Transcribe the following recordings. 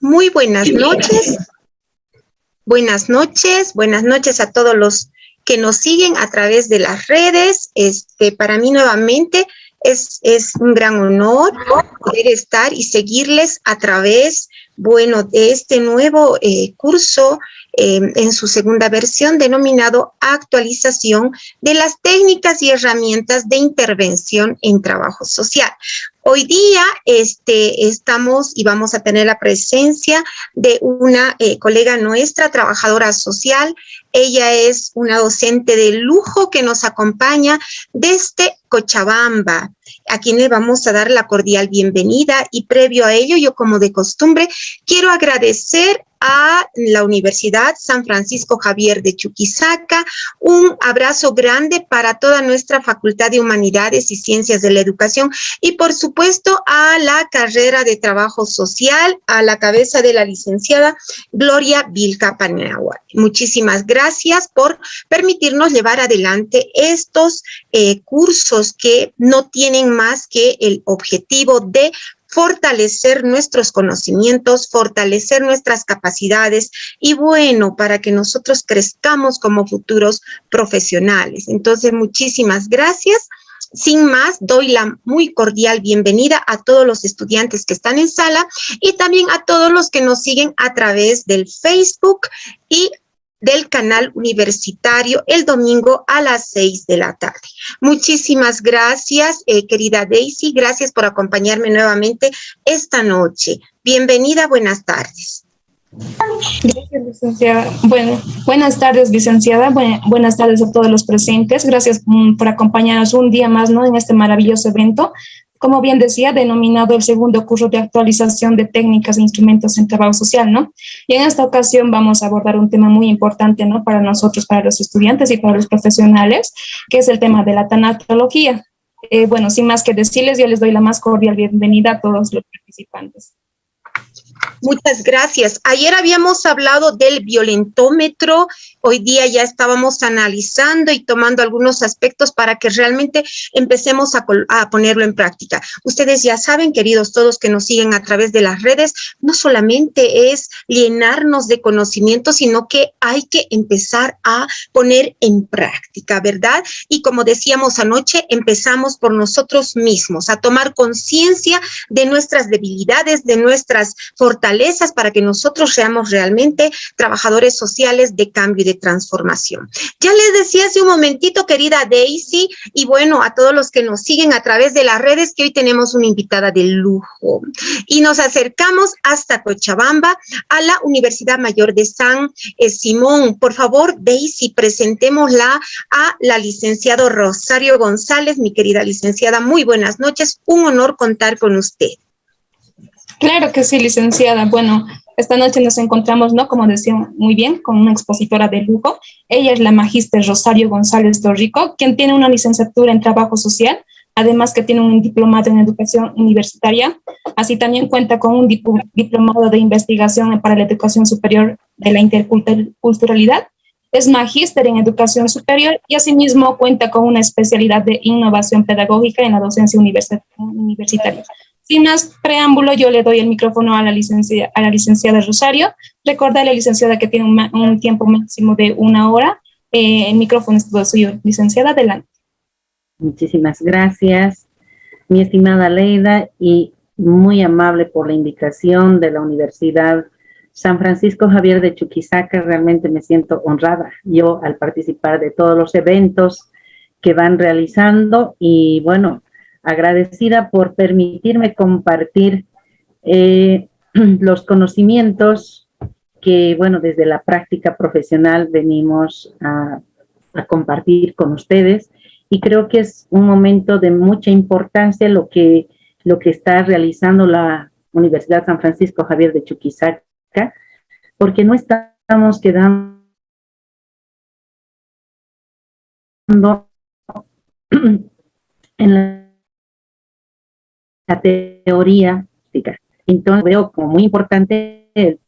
Muy buenas noches. Buenas noches a todos los que nos siguen a través de las redes. Para mí nuevamente es un gran honor poder estar y seguirles a través, de este nuevo curso en su segunda versión denominado Actualización de las técnicas y herramientas de intervención en trabajo social. Hoy día estamos y vamos a tener la presencia de una colega nuestra, trabajadora social. Ella es una docente de lujo que nos acompaña desde Cochabamba, a quien le vamos a dar la cordial bienvenida. Y previo a ello, yo como de costumbre, quiero agradecer a la Universidad San Francisco Javier de Chuquisaca, un abrazo grande para toda nuestra Facultad de Humanidades y Ciencias de la Educación y por supuesto a la carrera de Trabajo Social, a la cabeza de la licenciada Gloria Vilca Paniagua. Muchísimas gracias por permitirnos llevar adelante estos cursos que no tienen más que el objetivo de fortalecer nuestros conocimientos, fortalecer nuestras capacidades y para que nosotros crezcamos como futuros profesionales. Entonces, muchísimas gracias. Sin más, doy la muy cordial bienvenida a todos los estudiantes que están en sala y también a todos los que nos siguen a través del Facebook y del canal universitario el domingo a las 6 de la tarde. Muchísimas gracias, querida Daisy. Gracias por acompañarme nuevamente esta noche. Bienvenida, buenas tardes. Gracias, licenciada. Bueno, buenas tardes, licenciada. Buenas tardes a todos los presentes. Gracias por acompañarnos un día más, ¿no?, en este maravilloso evento. Como bien decía, denominado el segundo curso de actualización de técnicas e instrumentos en trabajo social, ¿no? Y en esta ocasión vamos a abordar un tema muy importante, ¿no?, para nosotros, para los estudiantes y para los profesionales, que es el tema de la tanatología. Sin más que decirles, yo les doy la más cordial bienvenida a todos los participantes. Muchas gracias. Ayer habíamos hablado del violentómetro, hoy día ya estábamos analizando y tomando algunos aspectos para que realmente empecemos a ponerlo en práctica. Ustedes ya saben, queridos todos que nos siguen a través de las redes, no solamente es llenarnos de conocimiento, sino que hay que empezar a poner en práctica, ¿verdad? Y como decíamos anoche, empezamos por nosotros mismos, a tomar conciencia de nuestras debilidades, de nuestras fortalezas para que nosotros seamos realmente trabajadores sociales de cambio y de transformación. Ya les decía hace un momentito, querida Daisy, y a todos los que nos siguen a través de las redes, que hoy tenemos una invitada de lujo. Y nos acercamos hasta Cochabamba, a la Universidad Mayor de San Simón. Por favor, Daisy, presentémosla a la licenciada Rosario González. Mi querida licenciada, muy buenas noches. Un honor contar con usted. Claro que sí, licenciada. Bueno, esta noche nos encontramos, ¿no?, como decía muy bien, con una expositora de lujo. Ella es la magíster Rosario González Torrico, quien tiene una licenciatura en trabajo social, además que tiene un diplomado en educación universitaria. Así también cuenta con un diplomado de investigación para la educación superior de la interculturalidad. Es magíster en educación superior y asimismo cuenta con una especialidad de innovación pedagógica en la docencia universitaria. Sin más preámbulo, yo le doy el micrófono a la licenciada Rosario. Recordarle, licenciada, que tiene un tiempo máximo de 1 hora. El micrófono es todo suyo, licenciada, adelante. Muchísimas gracias, mi estimada Leida, y muy amable por la invitación de la Universidad San Francisco Javier de Chuquisaca. Realmente me siento honrada yo al participar de todos los eventos que van realizando y agradecida por permitirme compartir los conocimientos que, desde la práctica profesional venimos a compartir con ustedes, y creo que es un momento de mucha importancia lo que está realizando la Universidad San Francisco Javier de Chuquisaca, porque no estamos quedando en la teoría. Entonces veo como muy importante el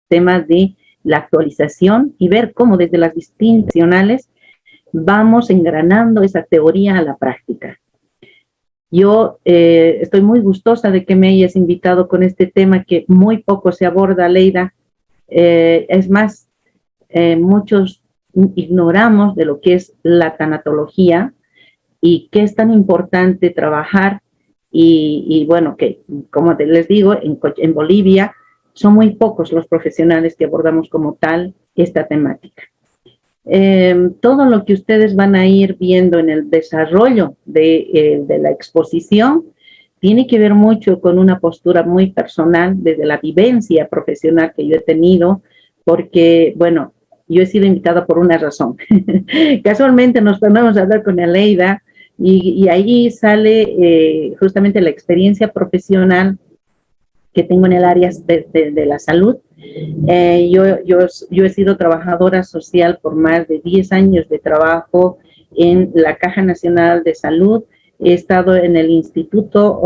tema de la actualización y ver cómo desde las distintas nacionales vamos engranando esa teoría a la práctica. Yo estoy muy gustosa de que me hayas invitado con este tema que muy poco se aborda, Leida. Es más, muchos ignoramos de lo que es la tanatología y qué es tan importante trabajar. Y bueno, que como les digo, en Bolivia son muy pocos los profesionales que abordamos como tal esta temática. Todo lo que ustedes van a ir viendo en el desarrollo de la exposición tiene que ver mucho con una postura muy personal desde la vivencia profesional que yo he tenido, porque, bueno, yo he sido invitada por una razón. Casualmente nos ponemos a hablar con Aleida y ahí sale justamente la experiencia profesional que tengo en el área de la salud. Yo he sido trabajadora social por más de 10 años de trabajo en la Caja Nacional de Salud. He estado en el Instituto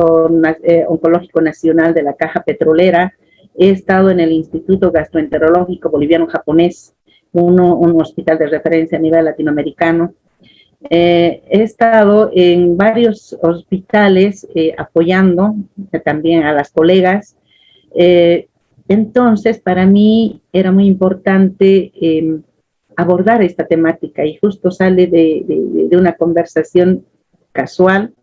Oncológico Nacional de la Caja Petrolera. He estado en el Instituto Gastroenterológico Boliviano-Japonés, un hospital de referencia a nivel latinoamericano. He estado en varios hospitales apoyando también a las colegas. Entonces, para mí era muy importante abordar esta temática y justo sale de una conversación casual,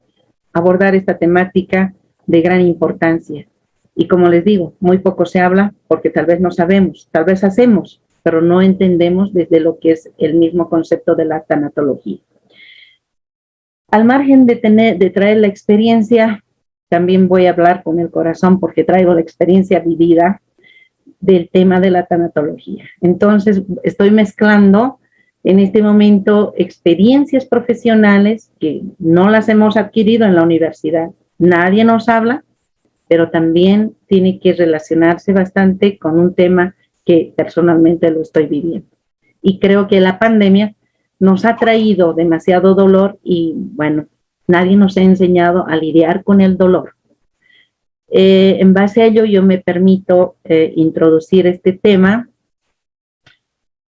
abordar esta temática de gran importancia. Y como les digo, muy poco se habla porque tal vez no sabemos, tal vez hacemos, pero no entendemos desde lo que es el mismo concepto de la tanatología. Al margen de traer la experiencia, también voy a hablar con el corazón porque traigo la experiencia vivida del tema de la tanatología. Entonces, estoy mezclando en este momento experiencias profesionales que no las hemos adquirido en la universidad. Nadie nos habla, pero también tiene que relacionarse bastante con un tema que personalmente lo estoy viviendo. Y creo que la pandemia nos ha traído demasiado dolor y, bueno, nadie nos ha enseñado a lidiar con el dolor. En base a ello, yo me permito introducir este tema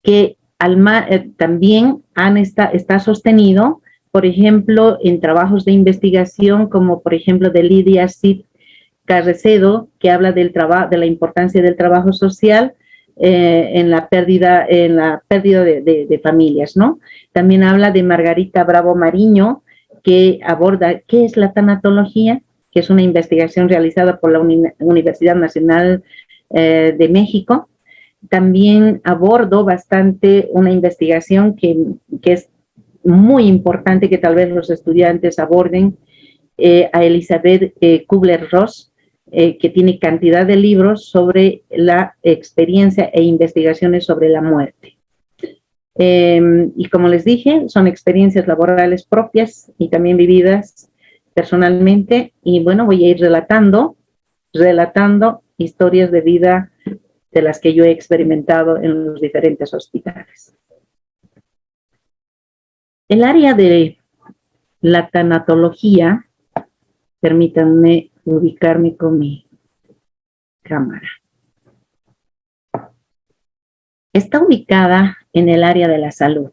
que también está sostenido, por ejemplo, en trabajos de investigación, como por ejemplo de Lidia Cid Carrecedo, que habla de la importancia del trabajo social en la pérdida de familias, ¿no? También habla de Margarita Bravo Mariño, que aborda qué es la tanatología, que es una investigación realizada por la Universidad Nacional de México. También abordo bastante una investigación que es muy importante que tal vez los estudiantes aborden, a Elizabeth Kubler-Ross, que tiene cantidad de libros sobre la experiencia e investigaciones sobre la muerte. Y como les dije, son experiencias laborales propias y también vividas personalmente. Y bueno, voy a ir relatando historias de vida de las que yo he experimentado en los diferentes hospitales. El área de la tanatología, permítanme ubicarme con mi cámara. Está ubicada en el área de la salud.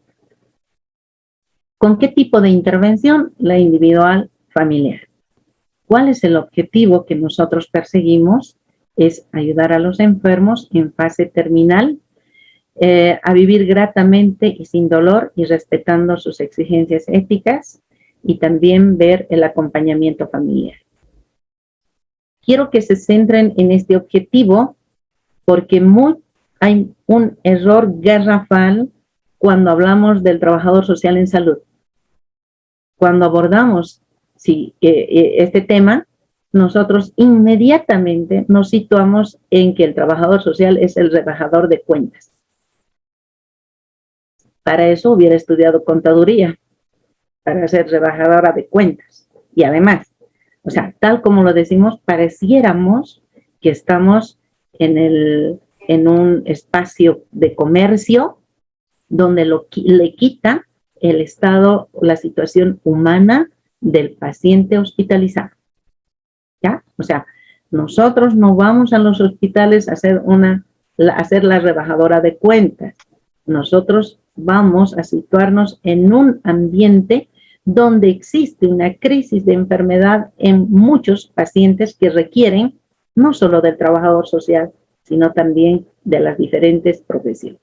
¿Con qué tipo de intervención? La individual, familiar. ¿Cuál es el objetivo que nosotros perseguimos? Es ayudar a los enfermos en fase terminal a vivir gratamente y sin dolor y respetando sus exigencias éticas, y también ver el acompañamiento familiar. Quiero que se centren en este objetivo porque hay un error garrafal cuando hablamos del trabajador social en salud. Cuando abordamos este tema, nosotros inmediatamente nos situamos en que el trabajador social es el rebajador de cuentas. Para eso hubiera estudiado contaduría, para ser rebajadora de cuentas. Y además, o sea, tal como lo decimos, pareciéramos que estamos en un espacio de comercio donde le quita el estado, la situación humana del paciente hospitalizado. ¿Ya? O sea, nosotros no vamos a los hospitales a hacer la rebajadora de cuentas. Nosotros vamos a situarnos en un ambiente donde existe una crisis de enfermedad en muchos pacientes que requieren no solo del trabajador social, sino también de las diferentes profesiones.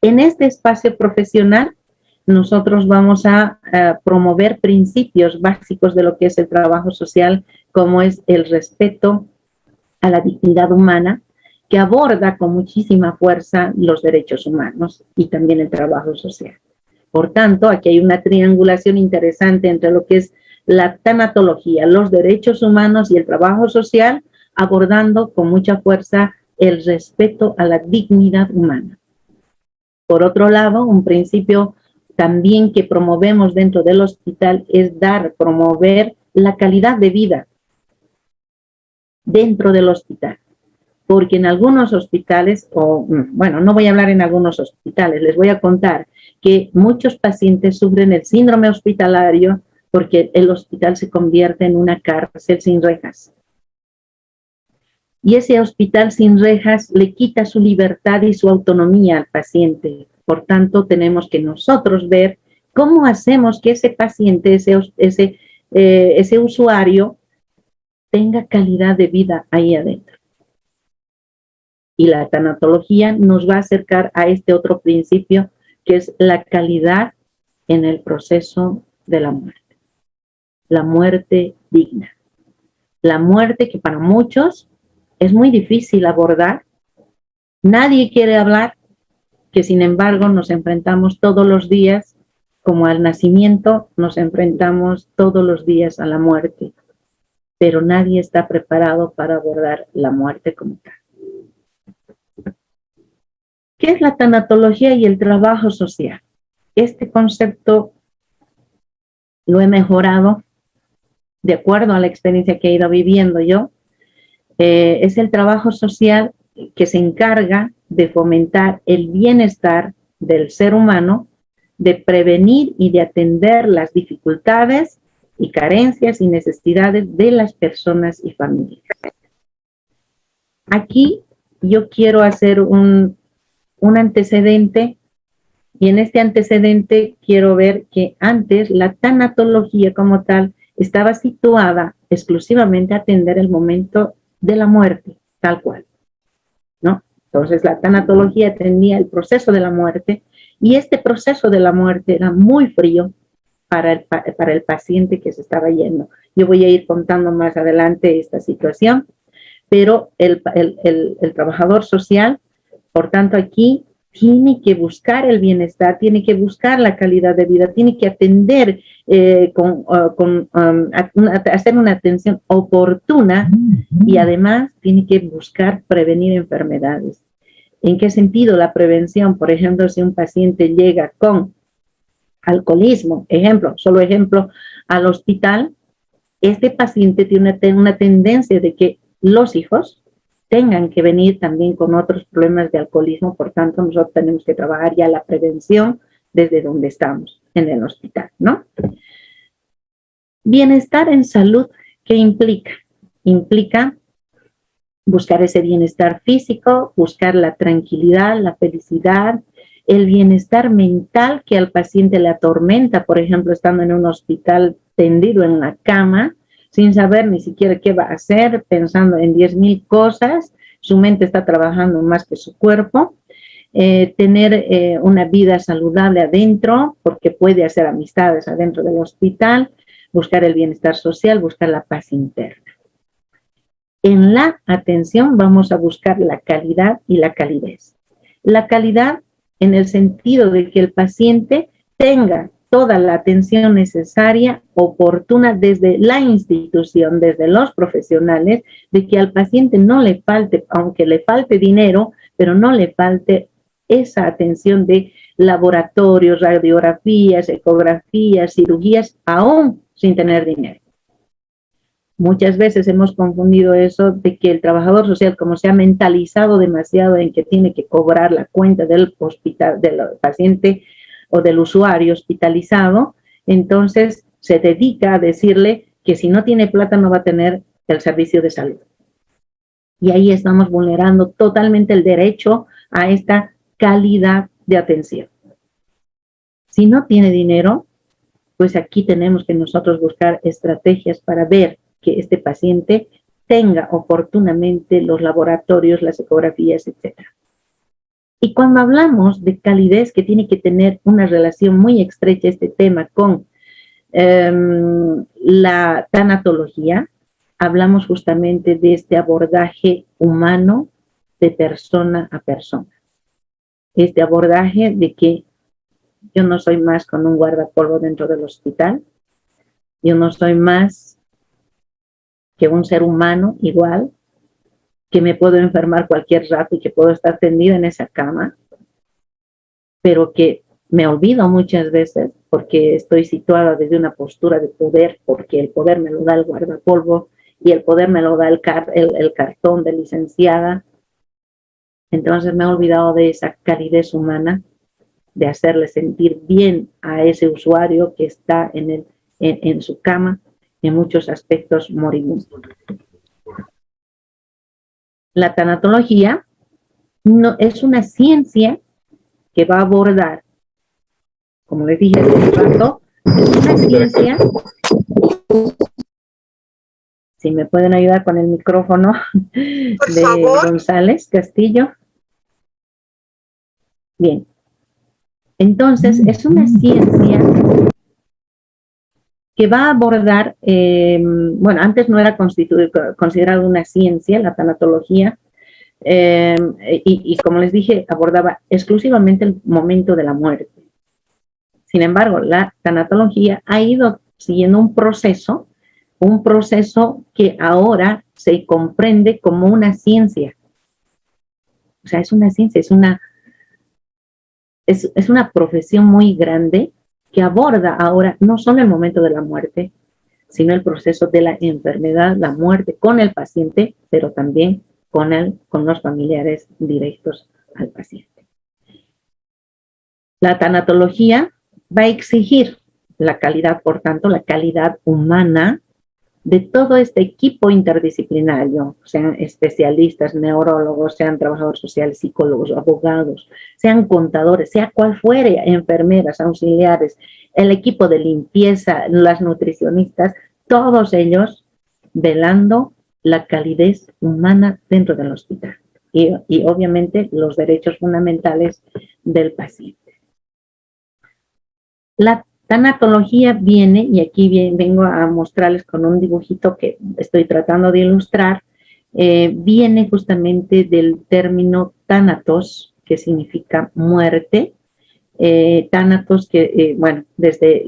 En este espacio profesional, nosotros vamos a promover principios básicos de lo que es el trabajo social, como es el respeto a la dignidad humana, que aborda con muchísima fuerza los derechos humanos y también el trabajo social. Por tanto, aquí hay una triangulación interesante entre lo que es la tanatología, los derechos humanos y el trabajo social, abordando con mucha fuerza el respeto a la dignidad humana. Por otro lado, un principio también que promovemos dentro del hospital es promover la calidad de vida dentro del hospital. Porque en algunos hospitales, bueno, no voy a hablar en algunos hospitales, les voy a contar que muchos pacientes sufren el síndrome hospitalario porque el hospital se convierte en una cárcel sin rejas. Y ese hospital sin rejas le quita su libertad y su autonomía al paciente. Por tanto, tenemos que nosotros ver cómo hacemos que ese paciente, ese usuario, tenga calidad de vida ahí adentro. Y la tanatología nos va a acercar a este otro principio, que es la calidad en el proceso de la muerte. La muerte digna. La muerte que para muchos es muy difícil abordar. Nadie quiere hablar, que sin embargo nos enfrentamos todos los días, como al nacimiento, nos enfrentamos todos los días a la muerte. Pero nadie está preparado para abordar la muerte como tal. ¿Qué es la tanatología y el trabajo social? Este concepto lo he mejorado de acuerdo a la experiencia que he ido viviendo yo. Es el trabajo social que se encarga de fomentar el bienestar del ser humano, de prevenir y de atender las dificultades y carencias y necesidades de las personas y familias. Aquí yo quiero hacer un antecedente, y en este antecedente quiero ver que antes la tanatología como tal estaba situada exclusivamente a atender el momento de la muerte, tal cual, ¿no? Entonces la tanatología atendía el proceso de la muerte, y este proceso de la muerte era muy frío para el paciente que se estaba yendo. Yo voy a ir contando más adelante esta situación, pero el trabajador social, por tanto, aquí tiene que buscar el bienestar, tiene que buscar la calidad de vida, tiene que atender, hacer una atención oportuna, y además tiene que buscar prevenir enfermedades. ¿En qué sentido la prevención? Por ejemplo, si un paciente llega con alcoholismo, solo ejemplo, al hospital, este paciente tiene una tendencia de que los hijos tengan que venir también con otros problemas de alcoholismo. Por tanto, nosotros tenemos que trabajar ya la prevención desde donde estamos, en el hospital, ¿no? Bienestar en salud, ¿qué implica? Implica buscar ese bienestar físico, buscar la tranquilidad, la felicidad, el bienestar mental que al paciente le atormenta, por ejemplo, estando en un hospital tendido en la cama, sin saber ni siquiera qué va a hacer, pensando en 10,000 cosas, su mente está trabajando más que su cuerpo. Tener una vida saludable adentro, porque puede hacer amistades adentro del hospital, buscar el bienestar social, buscar la paz interna. En la atención vamos a buscar la calidad y la calidez. La calidad en el sentido de que el paciente tenga toda la atención necesaria, oportuna desde la institución, desde los profesionales, de que al paciente no le falte, aunque le falte dinero, pero no le falte esa atención de laboratorios, radiografías, ecografías, cirugías, aún sin tener dinero. Muchas veces hemos confundido eso de que el trabajador social, como se ha mentalizado demasiado en que tiene que cobrar la cuenta del hospital, del paciente o del usuario hospitalizado, entonces se dedica a decirle que si no tiene plata no va a tener el servicio de salud. Y ahí estamos vulnerando totalmente el derecho a esta calidad de atención. Si no tiene dinero, pues aquí tenemos que nosotros buscar estrategias para ver que este paciente tenga oportunamente los laboratorios, las ecografías, etc. Y cuando hablamos de calidez, que tiene que tener una relación muy estrecha este tema con la tanatología, hablamos justamente de este abordaje humano de persona a persona. Este abordaje de que yo no soy más con un guardapolvo dentro del hospital, yo no soy más que un ser humano igual, que me puedo enfermar cualquier rato y que puedo estar tendida en esa cama, pero que me olvido muchas veces porque estoy situada desde una postura de poder, porque el poder me lo da el guardapolvo y el poder me lo da el cartón de licenciada. Entonces me he olvidado de esa calidez humana, de hacerle sentir bien a ese usuario que está en su cama, en muchos aspectos moribundo. La tanatología no, es una ciencia que va a abordar, como les dije hace un rato, es una ciencia. Si me pueden ayudar con el micrófono de González Castillo. Bien. Entonces, es una ciencia que va a abordar, bueno, antes no era considerado una ciencia, la tanatología, y como les dije, abordaba exclusivamente el momento de la muerte. Sin embargo, la tanatología ha ido siguiendo un proceso que ahora se comprende como una ciencia. O sea, es una ciencia, es una profesión muy grande que aborda ahora no solo el momento de la muerte, sino el proceso de la enfermedad, la muerte con el paciente, pero también con los familiares directos al paciente. La tanatología va a exigir la calidad, por tanto, la calidad humana de todo este equipo interdisciplinario, sean especialistas, neurólogos, sean trabajadores sociales, psicólogos, abogados, sean contadores, sea cual fuere, enfermeras, auxiliares, el equipo de limpieza, las nutricionistas, todos ellos velando la calidez humana dentro del hospital y obviamente los derechos fundamentales del paciente. La tanatología viene, y aquí vengo a mostrarles con un dibujito que estoy tratando de ilustrar, viene justamente del término thanatos, que significa muerte. Thanatos, que, bueno, desde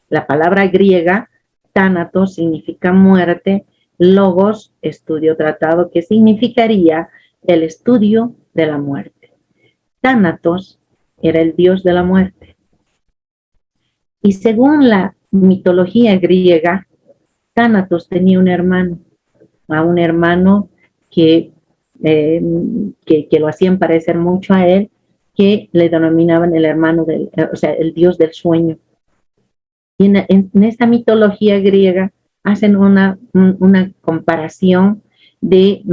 la palabra griega, thanatos significa muerte, logos, estudio tratado, que significaría el estudio de la muerte. Thanatos era el dios de la muerte. Y según la mitología griega, Thanatos tenía un hermano que lo hacían parecer mucho a él, que le denominaban el hermano o sea, el dios del sueño. Y en esta mitología griega hacen una comparación de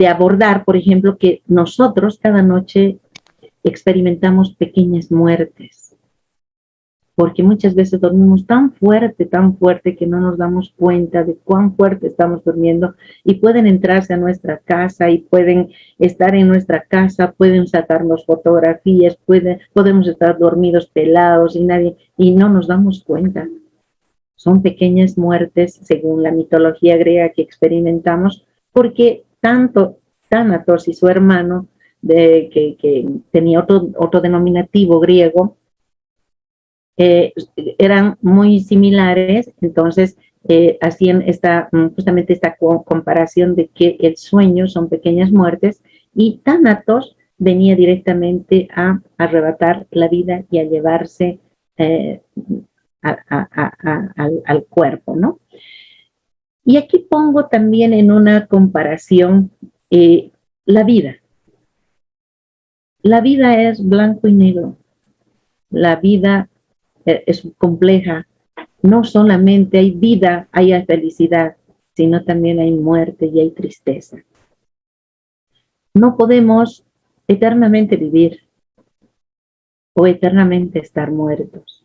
abordar, por ejemplo, que nosotros cada noche experimentamos pequeñas muertes. Porque muchas veces dormimos tan fuerte que no nos damos cuenta de cuán fuerte estamos durmiendo y pueden entrarse a nuestra casa y pueden estar en nuestra casa, pueden sacarnos fotografías, podemos estar dormidos pelados y no nos damos cuenta. Son pequeñas muertes, según la mitología griega que experimentamos, porque tanto Thanatos y su hermano, que tenía otro denominativo griego, eran muy similares, entonces hacían justamente esta comparación de que el sueño son pequeñas muertes y Thanatos venía directamente a arrebatar la vida y a llevarse al cuerpo, ¿no? Y aquí pongo también en una comparación la vida. La vida es blanco y negro. La vida es compleja. No solamente hay vida, hay felicidad, sino también hay muerte y hay tristeza. No podemos eternamente vivir o eternamente estar muertos.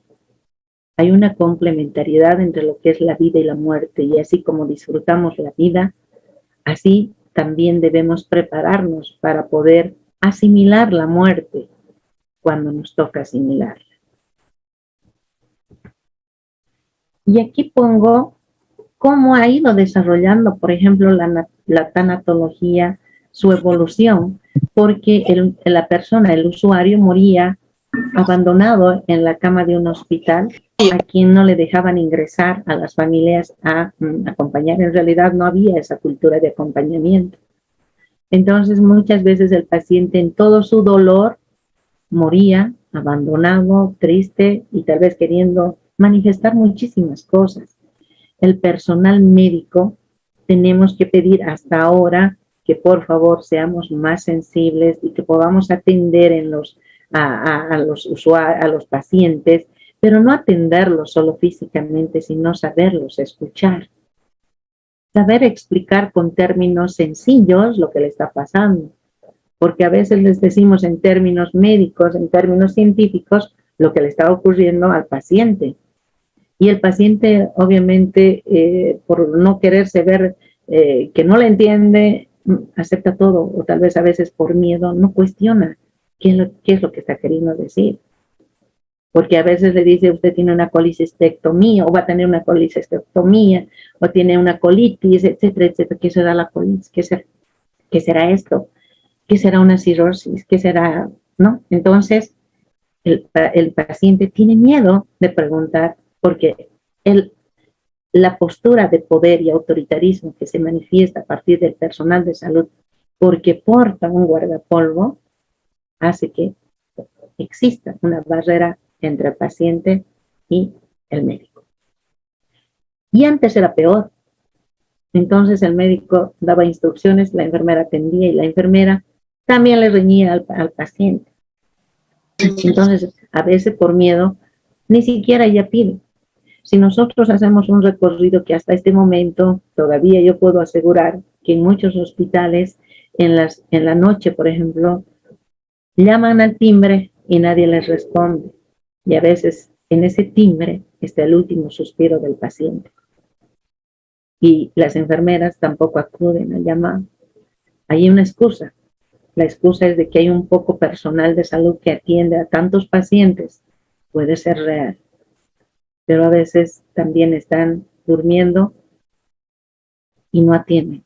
Hay una complementariedad entre lo que es la vida y la muerte, y así como disfrutamos la vida, así también debemos prepararnos para poder asimilar la muerte cuando nos toca asimilarla. Y aquí pongo cómo ha ido desarrollando, por ejemplo, la tanatología, su evolución, porque la persona, el usuario, moría abandonado en la cama de un hospital, a quien no le dejaban ingresar a las familias a acompañar. En realidad no había esa cultura de acompañamiento. Entonces, muchas veces el paciente en todo su dolor moría abandonado, triste y tal vez queriendo manifestar muchísimas cosas. El personal médico tenemos que pedir hasta ahora que por favor seamos más sensibles y que podamos atender a los usuarios, a los pacientes, pero no atenderlos solo físicamente, sino saberlos escuchar. Saber explicar con términos sencillos lo que le está pasando, porque a veces les decimos en términos médicos, en términos científicos, lo que le está ocurriendo al paciente. Y el paciente, obviamente, por no quererse ver que no le entiende, acepta todo, o tal vez a veces por miedo, no cuestiona qué es lo que está queriendo decir. Porque a veces le dice, usted tiene una colicistectomía, o va a tener una colicistectomía, o tiene una colitis, etcétera, etcétera. ¿Qué será la colitis? ¿Qué será esto? ¿Qué será una cirrosis? ¿Qué será? ¿No? Entonces, el paciente tiene miedo de preguntar, porque la postura de poder y autoritarismo que se manifiesta a partir del personal de salud, porque porta un guardapolvo, hace que exista una barrera entre el paciente y el médico. Y antes era peor. Entonces el médico daba instrucciones, la enfermera atendía y la enfermera también le reñía al paciente. Entonces, a veces por miedo, ni siquiera ella pide. Si nosotros hacemos un recorrido que hasta este momento, todavía yo puedo asegurar que en muchos hospitales, en la noche, por ejemplo, llaman al timbre y nadie les responde. Y a veces en ese timbre está el último suspiro del paciente. Y las enfermeras tampoco acuden a llamar. Hay una excusa. La excusa es de que hay un poco personal de salud que atiende a tantos pacientes. Puede ser real. Pero a veces también están durmiendo y no atienden,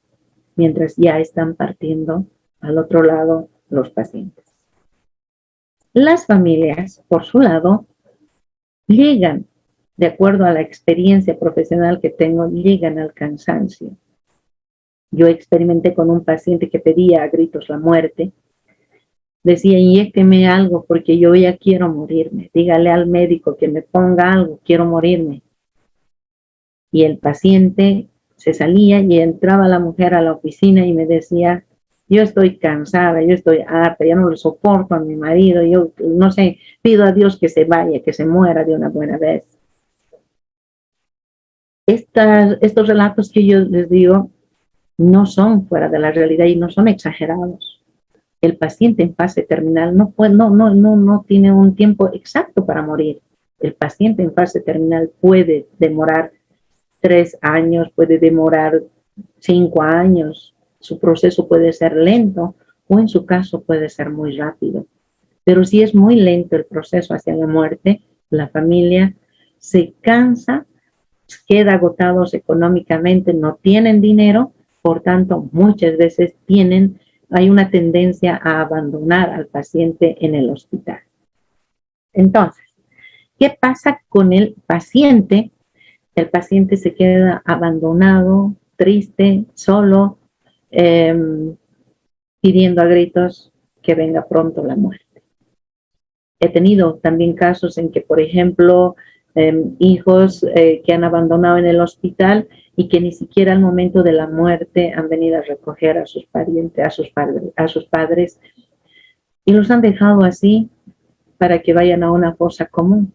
mientras ya están partiendo al otro lado los pacientes. Las familias, por su lado, llegan, de acuerdo a la experiencia profesional que tengo, llegan al cansancio. Yo experimenté con un paciente que pedía a gritos la muerte. Decía, inyécteme algo porque yo ya quiero morirme. Dígale al médico que me ponga algo, quiero morirme. Y el paciente se salía y entraba la mujer a la oficina y me decía, yo estoy cansada, yo estoy harta, ya no le soporto a mi marido, yo no sé, pido a Dios que se vaya, que se muera de una buena vez. Estos relatos que yo les digo no son fuera de la realidad y no son exagerados. El paciente en fase terminal no tiene un tiempo exacto para morir. El paciente en fase terminal puede demorar 3 años, puede demorar 5 años. Su proceso puede ser lento o en su caso puede ser muy rápido. Pero si es muy lento el proceso hacia la muerte, la familia se cansa, queda agotados económicamente, no tienen dinero, por tanto muchas veces hay una tendencia a abandonar al paciente en el hospital. Entonces, ¿qué pasa con el paciente? El paciente se queda abandonado, triste, solo, pidiendo a gritos que venga pronto la muerte. He tenido también casos en que, por ejemplo, hijos que han abandonado en el hospital y que ni siquiera al momento de la muerte han venido a recoger a sus parientes, a sus padres, y los han dejado así para que vayan a una fosa común.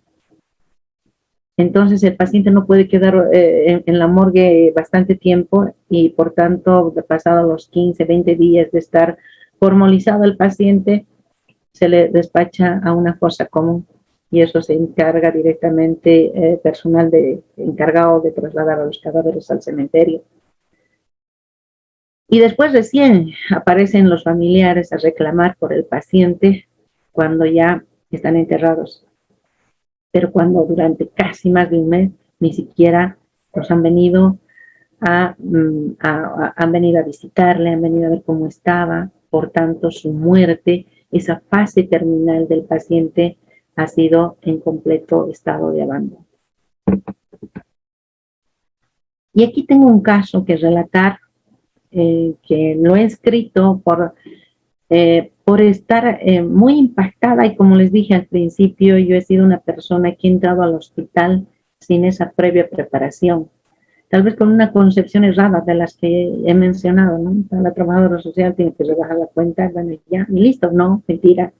Entonces el paciente no puede quedar en la morgue bastante tiempo y por tanto, pasados los 15, 20 días de estar formalizado el paciente, se le despacha a una fosa común y eso se encarga directamente personal encargado de trasladar a los cadáveres al cementerio. Y después recién aparecen los familiares a reclamar por el paciente cuando ya están enterrados. Pero cuando durante casi más de un mes ni siquiera los han venido han venido a visitarle, han venido a ver cómo estaba. Por tanto, su muerte, esa fase terminal del paciente, ha sido en completo estado de abandono. Y aquí tengo un caso que relatar, que lo he escrito por estar muy impactada, y como les dije al principio, yo he sido una persona que ha entrado al hospital sin esa previa preparación, tal vez con una concepción errada de las que he mencionado, ¿no? La trabajadora social tiene que rebajar la cuenta, bueno, ya, y listo, no, mentira.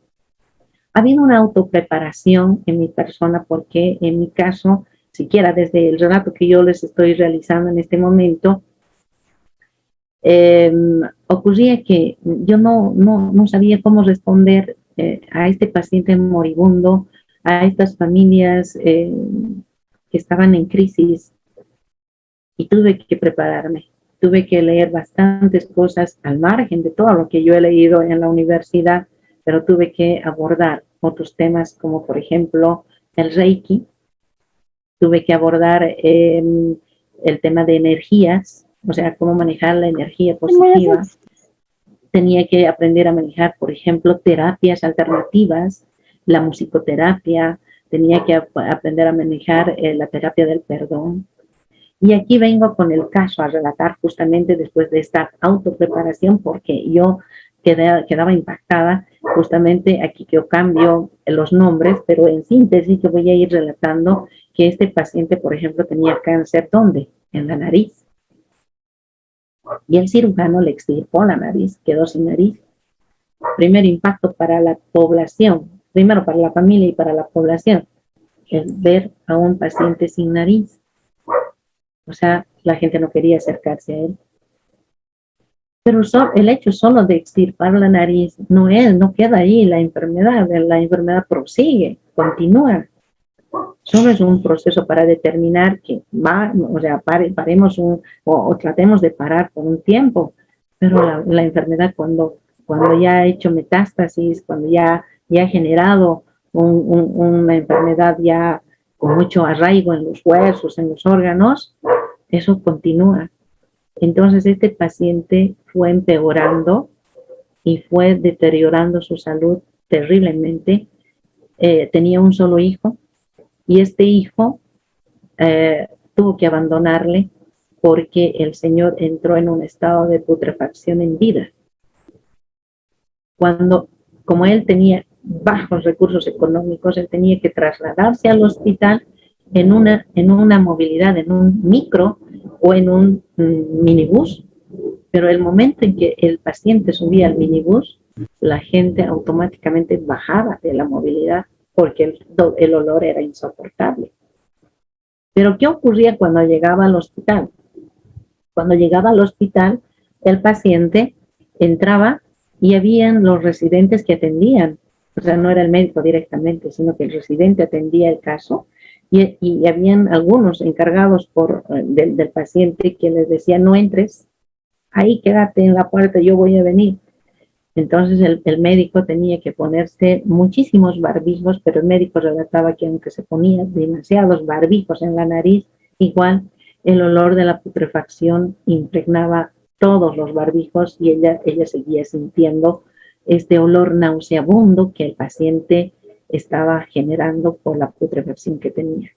Ha habido una autopreparación en mi persona porque en mi caso, siquiera desde el relato que yo les estoy realizando en este momento, ocurría que yo no sabía cómo responder a este paciente moribundo, a estas familias que estaban en crisis, y tuve que prepararme. Tuve que leer bastantes cosas al margen de todo lo que yo he leído en la universidad, pero tuve que abordar otros temas como, por ejemplo, el Reiki. Tuve que abordar el tema de energías, o sea, cómo manejar la energía positiva. Tenía que aprender a manejar, por ejemplo, terapias alternativas, la musicoterapia. Tenía que aprender a manejar la terapia del perdón. Y aquí vengo con el caso a relatar justamente después de esta autopreparación, porque yo quedaba impactada. Justamente aquí que yo cambio los nombres, pero en síntesis yo voy a ir relatando que este paciente, por ejemplo, tenía cáncer, ¿dónde? En la nariz. Y el cirujano le extirpó la nariz, quedó sin nariz. Primer impacto para la población, primero para la familia y para la población, el ver a un paciente sin nariz. O sea, la gente no quería acercarse a él. Pero el hecho solo de extirpar la nariz no queda ahí la enfermedad prosigue, continúa. Solo es un proceso para determinar que paremos o tratemos de parar por un tiempo, pero la enfermedad cuando ya ha hecho metástasis, cuando ya ha generado una enfermedad ya con mucho arraigo en los huesos, en los órganos, eso continúa. Entonces este paciente fue empeorando y fue deteriorando su salud terriblemente. Tenía un solo hijo y este hijo tuvo que abandonarle porque el señor entró en un estado de putrefacción en vida. Como él tenía bajos recursos económicos, él tenía que trasladarse al hospital en una movilidad, en un micro o en un minibús, pero el momento en que el paciente subía al minibús, la gente automáticamente bajaba de la movilidad porque el olor era insoportable. Pero ¿qué ocurría cuando llegaba al hospital? Cuando llegaba al hospital, el paciente entraba y habían los residentes que atendían. O sea, no era el médico directamente, sino que el residente atendía el caso y habían algunos encargados del paciente que les decía, no entres, ahí quédate en la puerta, yo voy a venir. Entonces el médico tenía que ponerse muchísimos barbijos, pero el médico relataba que aunque se ponía demasiados barbijos en la nariz, igual el olor de la putrefacción impregnaba todos los barbijos y ella seguía sintiendo este olor nauseabundo que el paciente estaba generando por la putrefacción que tenía.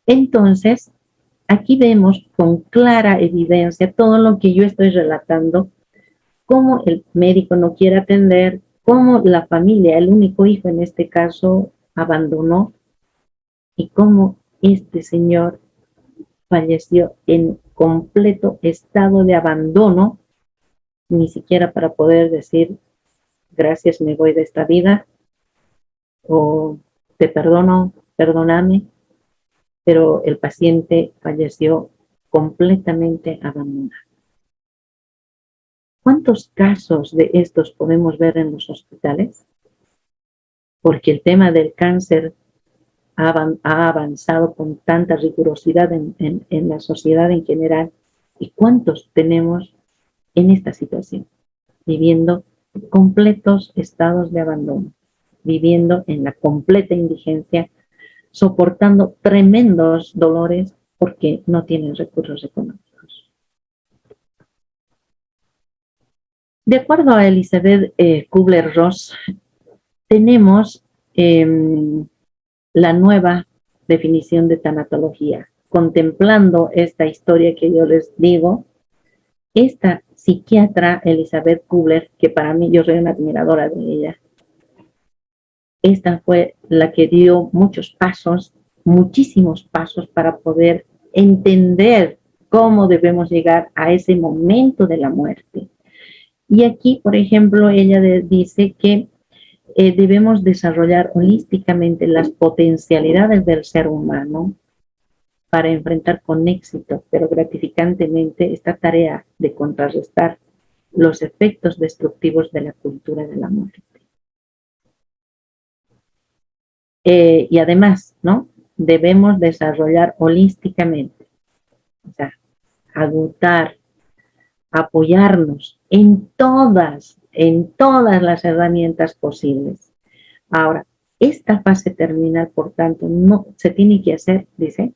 Entonces, aquí vemos con clara evidencia todo lo que yo estoy relatando, cómo el médico no quiere atender, cómo la familia, el único hijo en este caso, abandonó, y cómo este señor falleció en completo estado de abandono, ni siquiera para poder decir gracias, me voy de esta vida, o te perdono, perdóname, pero el paciente falleció completamente abandonado. ¿Cuántos casos de estos podemos ver en los hospitales? porque el tema del cáncer ha avanzado con tanta rigurosidad en la sociedad en general. ¿Y cuántos tenemos en esta situación? Viviendo completos estados de abandono, viviendo en la completa indigencia, soportando tremendos dolores porque no tienen recursos económicos. De acuerdo a Elizabeth Kubler-Ross, tenemos la nueva definición de tanatología. Contemplando esta historia que yo les digo, esta psiquiatra Elizabeth Kubler, que para mí, yo soy una admiradora de ella, esta fue la que dio muchos pasos, muchísimos pasos para poder entender cómo debemos llegar a ese momento de la muerte. Y aquí, por ejemplo, ella dice que debemos desarrollar holísticamente las potencialidades del ser humano para enfrentar con éxito, pero gratificantemente, esta tarea de contrarrestar los efectos destructivos de la cultura de la muerte. Y además, ¿no? Debemos desarrollar holísticamente, o sea, agotar, apoyarnos en todas las herramientas posibles. Ahora, esta fase terminal, por tanto, no se tiene que hacer, dice,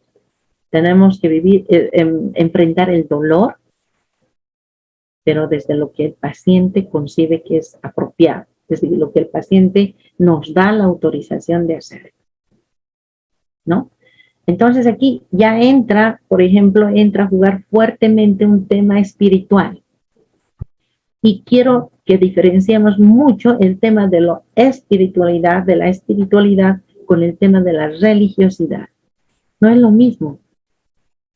tenemos que vivir, enfrentar el dolor, pero desde lo que el paciente concibe que es apropiado, desde lo que el paciente nos da la autorización de hacer, ¿no? Entonces aquí ya entra, por ejemplo, entra a jugar fuertemente un tema espiritual. Y quiero que diferenciemos mucho el tema de la espiritualidad con el tema de la religiosidad. No es lo mismo.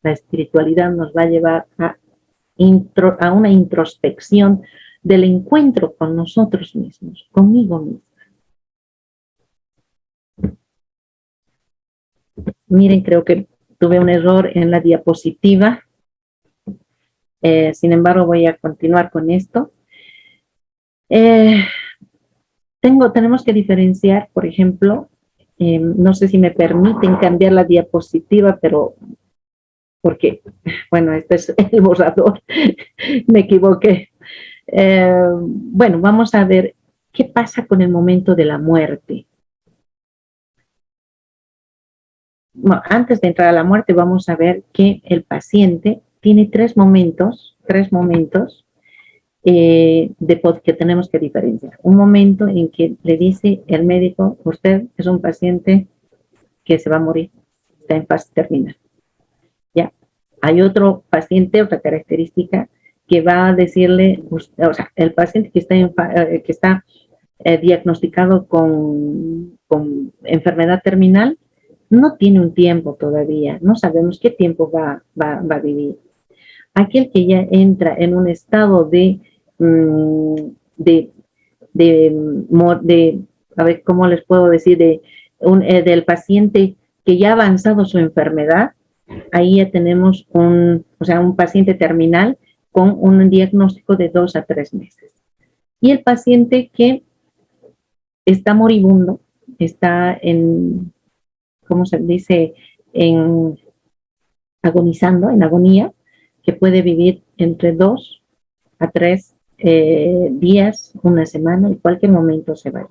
La espiritualidad nos va a llevar a una introspección del encuentro con nosotros mismos, conmigo mismo. Miren, creo que tuve un error en la diapositiva. Sin embargo, voy a continuar con esto. Tenemos que diferenciar, por ejemplo, no sé si me permiten cambiar la diapositiva, pero porque, bueno, este es el borrador, me equivoqué. Bueno, vamos a ver qué pasa con el momento de la muerte. Bueno, antes de entrar a la muerte, vamos a ver que el paciente tiene tres momentos que tenemos que diferenciar. Un momento en que le dice el médico, usted es un paciente que se va a morir, está en fase terminal. ¿Ya? Hay otro paciente, otra característica, que va a decirle, o sea, el paciente que está diagnosticado con enfermedad terminal, no tiene un tiempo todavía, no sabemos qué tiempo va a vivir. Aquel que ya entra en un estado a ver, ¿cómo les puedo decir? Del paciente que ya ha avanzado su enfermedad, ahí ya tenemos un paciente terminal con un diagnóstico de 2 a 3 meses. Y el paciente que está moribundo, está ¿cómo se dice? Agonizando, en agonía, que puede vivir entre 2 a 3 días, una semana, en cualquier momento se va.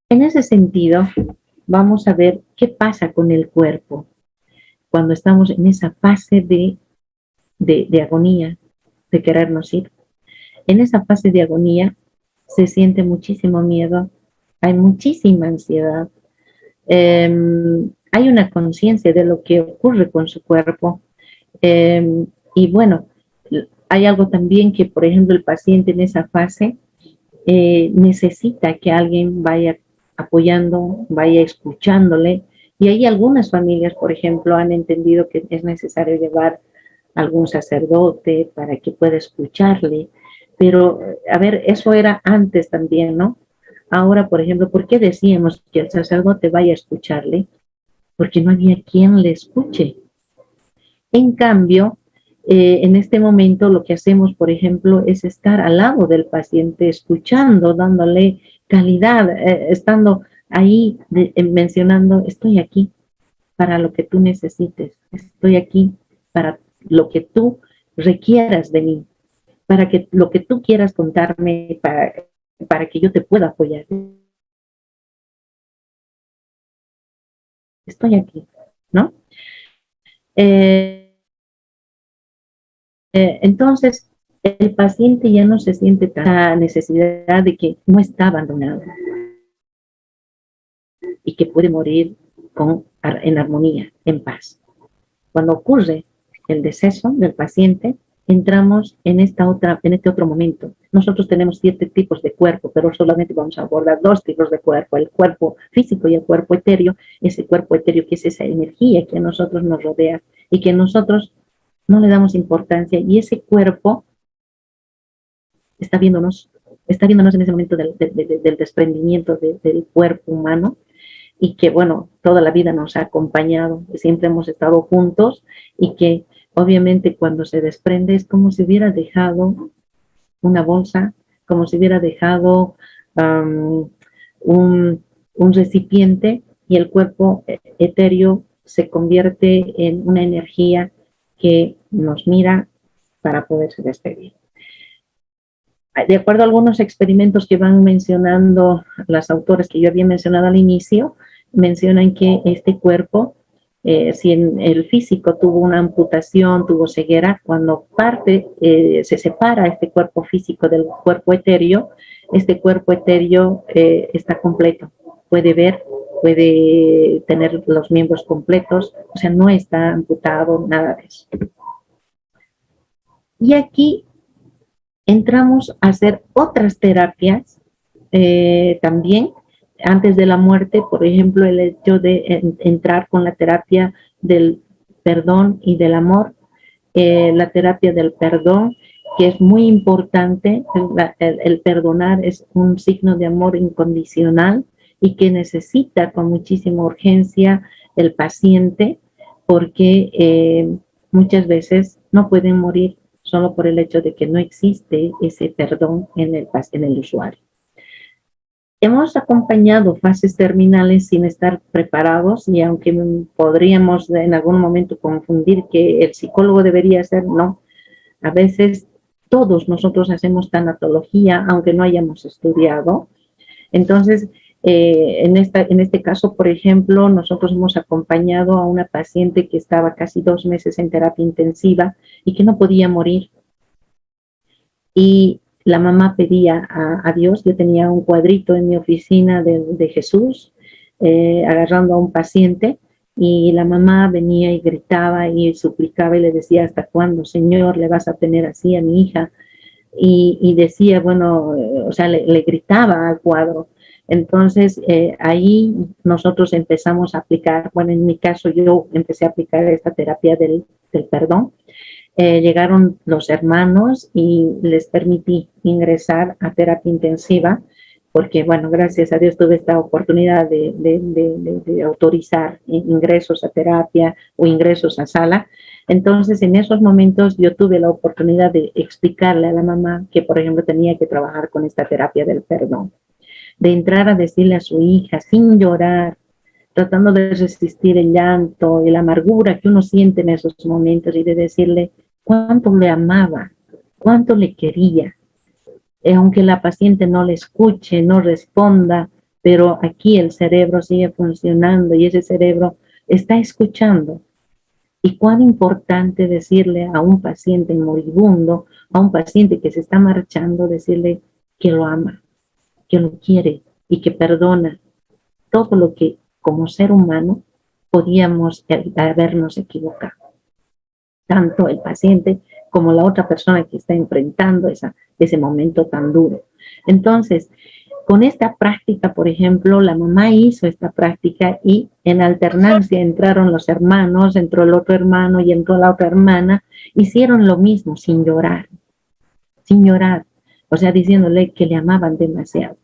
En ese sentido, vamos a ver qué pasa con el cuerpo cuando estamos en esa fase de agonía, de querernos ir. En esa fase de agonía se siente muchísimo miedo, hay muchísima ansiedad, hay una conciencia de lo que ocurre con su cuerpo. Y bueno, hay algo también que, por ejemplo, el paciente en esa fase necesita que alguien vaya apoyando, vaya escuchándole. Y hay algunas familias, por ejemplo, han entendido que es necesario llevar a algún sacerdote para que pueda escucharle. Pero, a ver, eso era antes también, ¿no? Ahora, por ejemplo, ¿por qué decíamos que el sacerdote vaya a escucharle? Porque no había quien le escuche. En cambio, en este momento lo que hacemos, por ejemplo, es estar al lado del paciente, escuchando, dándole calidad, estando mencionando, estoy aquí para lo que tú necesites, estoy aquí para lo que tú requieras de mí, para que lo que tú quieras contarme, para que yo te pueda apoyar. Estoy aquí, ¿no? Entonces, el paciente ya no se siente tanta necesidad de que no está abandonado y que puede morir en armonía, en paz. Cuando ocurre el deceso del paciente, entramos en este otro momento. Nosotros tenemos 7 tipos de cuerpo, pero solamente vamos a abordar 2 tipos de cuerpo, el cuerpo físico y el cuerpo etéreo. Ese cuerpo etéreo que es esa energía que a nosotros nos rodea y que nosotros no le damos importancia, y ese cuerpo está viéndonos en ese momento del desprendimiento del cuerpo humano, y que, bueno, toda la vida nos ha acompañado, siempre hemos estado juntos, y que obviamente cuando se desprende es como si hubiera dejado una bolsa, como si hubiera dejado un recipiente, y el cuerpo etéreo se convierte en una energía que nos mira para poderse despedir. De acuerdo a algunos experimentos que van mencionando las autores que yo había mencionado al inicio, mencionan que este cuerpo, si en el físico tuvo una amputación, tuvo ceguera, cuando se separa este cuerpo físico del cuerpo etéreo, este cuerpo etéreo está completo, puede ver, puede tener los miembros completos, o sea, no está amputado, nada de eso. Y aquí entramos a hacer otras terapias también antes de la muerte, por ejemplo, el hecho de entrar con la terapia del perdón y del amor, la terapia del perdón, que es muy importante. El perdonar es un signo de amor incondicional y que necesita con muchísima urgencia el paciente, porque muchas veces no pueden morir solo por el hecho de que no existe ese perdón en el usuario. Hemos acompañado fases terminales sin estar preparados, y aunque podríamos en algún momento confundir que el psicólogo debería ser, no. A veces todos nosotros hacemos tanatología aunque no hayamos estudiado. Entonces, en este caso, por ejemplo, nosotros hemos acompañado a una paciente que estaba casi 2 meses en terapia intensiva y que no podía morir. Y la mamá pedía a Dios. Yo tenía un cuadrito en mi oficina de Jesús agarrando a un paciente, y la mamá venía y gritaba y suplicaba y le decía: ¿hasta cuándo, Señor, le vas a tener así a mi hija? Y decía, bueno, o sea, le gritaba al cuadro. Entonces, ahí nosotros empezamos a aplicar, bueno, en mi caso yo empecé a aplicar esta terapia del perdón. Llegaron los hermanos y les permití ingresar a terapia intensiva, porque, bueno, gracias a Dios tuve esta oportunidad de autorizar ingresos a terapia o ingresos a sala. Entonces, en esos momentos yo tuve la oportunidad de explicarle a la mamá que, por ejemplo, tenía que trabajar con esta terapia del perdón, de entrar a decirle a su hija sin llorar, tratando de resistir el llanto y la amargura que uno siente en esos momentos, y de decirle cuánto le amaba, cuánto le quería. Aunque la paciente no le escuche, no responda, pero aquí el cerebro sigue funcionando y ese cerebro está escuchando. Y cuán importante decirle a un paciente moribundo, a un paciente que se está marchando, decirle que lo ama, que lo quiere y que perdona todo lo que como ser humano podíamos habernos equivocado. Tanto el paciente como la otra persona que está enfrentando ese momento tan duro. Entonces, con esta práctica, por ejemplo, la mamá hizo esta práctica y en alternancia entraron los hermanos, entró el otro hermano y entró la otra hermana, hicieron lo mismo sin llorar, o sea, diciéndole que le amaban demasiado.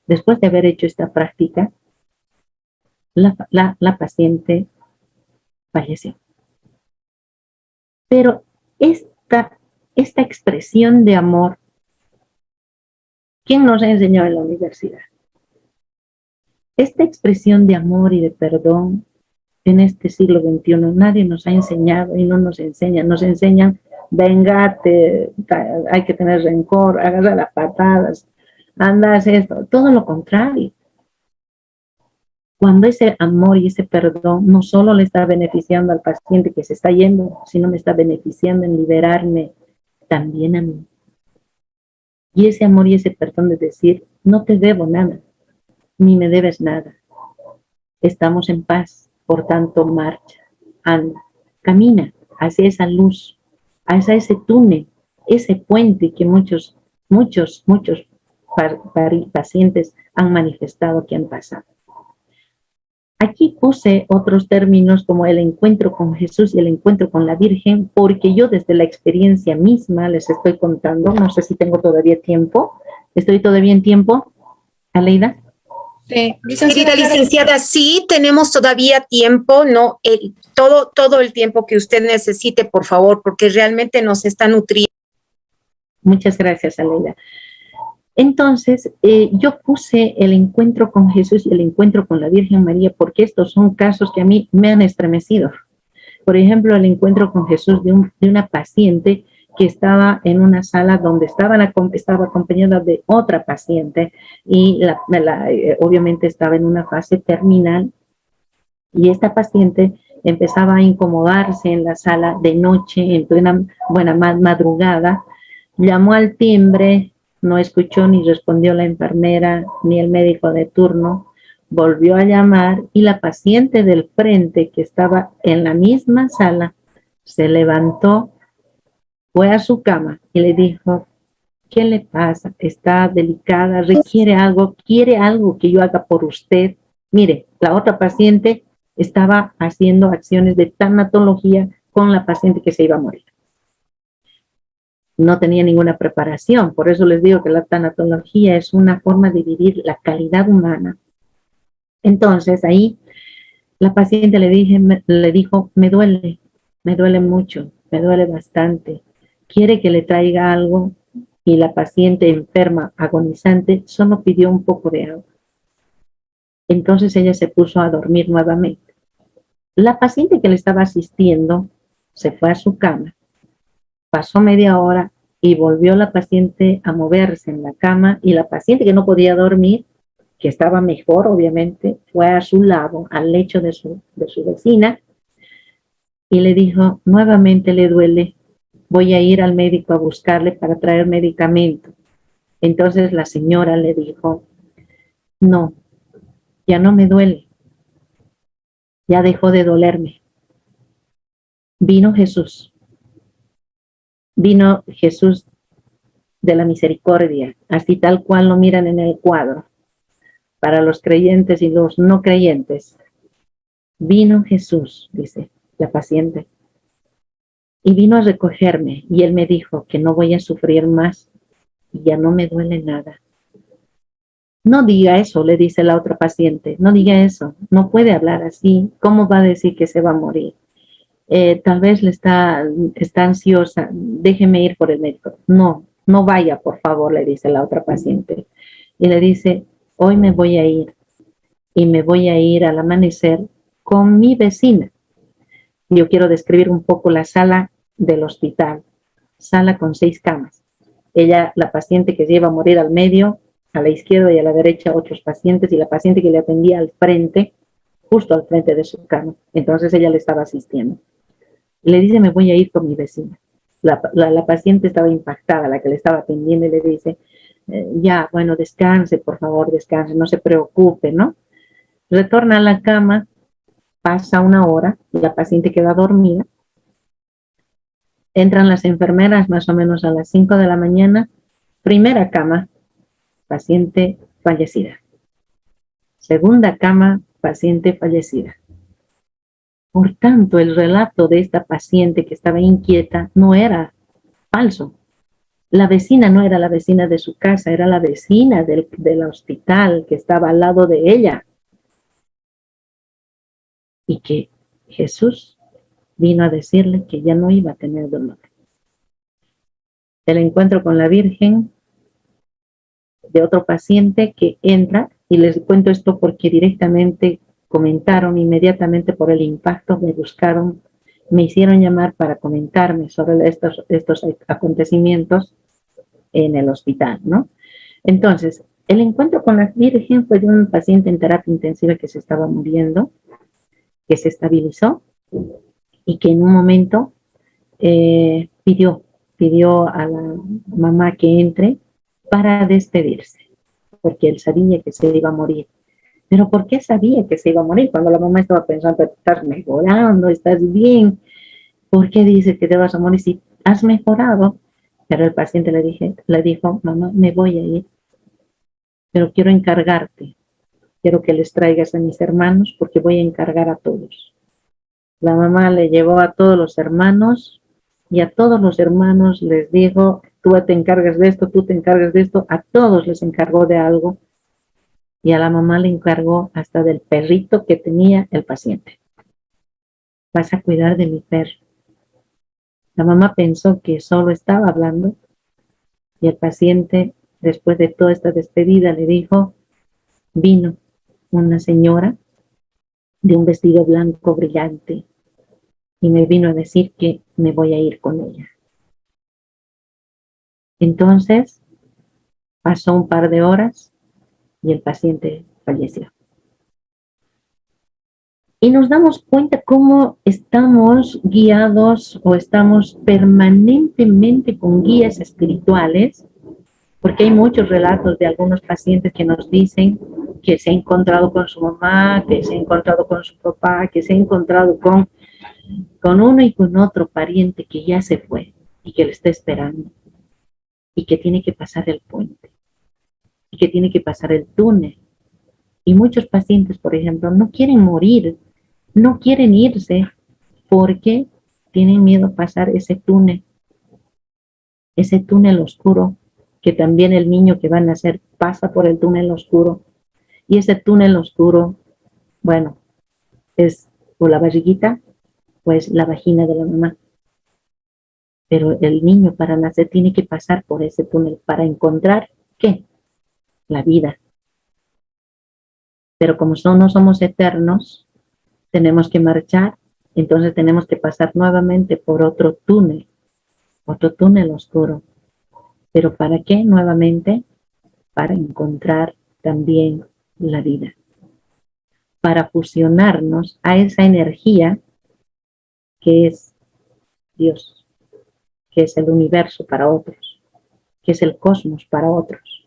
Después de haber hecho esta práctica, la paciente falleció. Pero esta expresión de amor, ¿quién nos ha enseñado en la universidad? Esta expresión de amor y de perdón en este siglo XXI nadie nos ha enseñado y no nos enseñan. Nos enseñan, vengate, hay que tener rencor, agarra las patadas, andas esto, todo lo contrario. Cuando ese amor y ese perdón no solo le está beneficiando al paciente que se está yendo, sino me está beneficiando en liberarme también a mí. Y ese amor y ese perdón de decir, no te debo nada, ni me debes nada. Estamos en paz, por tanto marcha, anda, camina hacia esa luz, hacia ese túnel, ese puente que muchos pacientes han manifestado que han pasado. Aquí puse otros términos como el encuentro con Jesús y el encuentro con la Virgen, porque yo desde la experiencia misma les estoy contando, no sé si tengo todavía tiempo. ¿Estoy todavía en tiempo, Aleida? Querida licenciada, sí, tenemos todavía tiempo, no todo el tiempo que usted necesite, por favor, porque realmente nos está nutriendo. Muchas gracias, Aleida. Entonces, yo puse el encuentro con Jesús y el encuentro con la Virgen María porque estos son casos que a mí me han estremecido. Por ejemplo, el encuentro con Jesús de una paciente que estaba en una sala donde estaba acompañada de otra paciente y obviamente estaba en una fase terminal y esta paciente empezaba a incomodarse en la sala de noche, en plena buena madrugada, llamó al timbre, no escuchó ni respondió la enfermera ni el médico de turno, volvió a llamar y la paciente del frente que estaba en la misma sala se levantó, fue a su cama y le dijo, ¿qué le pasa? Está delicada, requiere algo, quiere algo que yo haga por usted. Mire, la otra paciente estaba haciendo acciones de tanatología con la paciente que se iba a morir. No tenía ninguna preparación, por eso les digo que la tanatología es una forma de vivir la calidad humana. Entonces ahí la paciente le dijo, me duele mucho, me duele bastante, quiere que le traiga algo, y la paciente enferma, agonizante, solo pidió un poco de agua. Entonces ella se puso a dormir nuevamente. La paciente que le estaba asistiendo se fue a su cama, pasó media hora y volvió la paciente a moverse en la cama y la paciente que no podía dormir, que estaba mejor obviamente, fue a su lado, al lecho de su vecina y le dijo, nuevamente le duele, voy a ir al médico a buscarle para traer medicamento. Entonces la señora le dijo, no, ya no me duele, ya dejó de dolerme. Vino Jesús de la misericordia, así tal cual lo miran en el cuadro, para los creyentes y los no creyentes. Vino Jesús, dice la paciente, y vino a recogerme, y él me dijo que no voy a sufrir más, y ya no me duele nada. No diga eso, le dice la otra paciente, no diga eso, no puede hablar así, ¿cómo va a decir que se va a morir? Tal vez está ansiosa, déjeme ir por el médico. No, no vaya, por favor, le dice la otra paciente. Y le dice, hoy me voy a ir, y me voy a ir al amanecer con mi vecina. Yo quiero describir un poco la sala del hospital, sala con 6 camas. Ella, la paciente que se iba a morir al medio, a la izquierda y a la derecha otros pacientes, y la paciente que le atendía al frente, justo al frente de su cama. Entonces ella le estaba asistiendo. Le dice, me voy a ir con mi vecina. La paciente estaba impactada, la que le estaba atendiendo, y le dice, ya, bueno, descanse, por favor, descanse, no se preocupe, ¿no? Retorna a la cama, pasa una hora, la paciente queda dormida, entran las enfermeras más o menos a las 5 de la mañana, primera cama, paciente fallecida. Segunda cama, paciente fallecida. Por tanto, el relato de esta paciente que estaba inquieta no era falso. La vecina no era la vecina de su casa, era la vecina del hospital que estaba al lado de ella. Y que Jesús vino a decirle que ya no iba a tener dolor. El encuentro con la Virgen de otro paciente que entra, y les cuento esto porque directamente comentaron, inmediatamente por el impacto, me buscaron, me hicieron llamar para comentarme sobre estos acontecimientos en el hospital, ¿no? Entonces, el encuentro con la Virgen fue de un paciente en terapia intensiva que se estaba muriendo, que se estabilizó y que en un momento pidió a la mamá que entre para despedirse, porque él sabía que se iba a morir. Pero ¿por qué sabía que se iba a morir? Cuando la mamá estaba pensando, estás mejorando, estás bien, ¿por qué dice que te vas a morir si has mejorado? Pero el paciente le dijo, mamá, me voy a ir, pero quiero encargarte, quiero que les traigas a mis hermanos porque voy a encargar a todos. La mamá le llevó a todos los hermanos y a todos los hermanos les dijo, tú te encargas de esto, tú te encargas de esto, a todos les encargó de algo y a la mamá le encargó hasta del perrito que tenía el paciente. Vas a cuidar de mi perro. La mamá pensó que solo estaba hablando y el paciente, después de toda esta despedida, le dijo, vino una señora de un vestido blanco brillante y me vino a decir que me voy a ir con ella. Entonces, pasó un par de horas y el paciente falleció. Y nos damos cuenta cómo estamos guiados o estamos permanentemente con guías espirituales, porque hay muchos relatos de algunos pacientes que nos dicen que se ha encontrado con su mamá, que se ha encontrado con su papá, que se ha encontrado con uno y con otro pariente que ya se fue y que le está esperando y que tiene que pasar el puente y que tiene que pasar el túnel. Y muchos pacientes, por ejemplo, no quieren morir, no quieren irse porque tienen miedo a pasar ese túnel oscuro, que también el niño que va a nacer pasa por el túnel oscuro. Y ese túnel oscuro, bueno, es o la barriguita o es la vagina de la mamá. Pero el niño para nacer tiene que pasar por ese túnel para encontrar, ¿qué? La vida. Pero como no somos eternos, tenemos que marchar, entonces tenemos que pasar nuevamente por otro túnel oscuro. ¿Pero para qué nuevamente? Para encontrar también la vida. Para fusionarnos a esa energía que es Dios, que es el universo para otros, que es el cosmos para otros.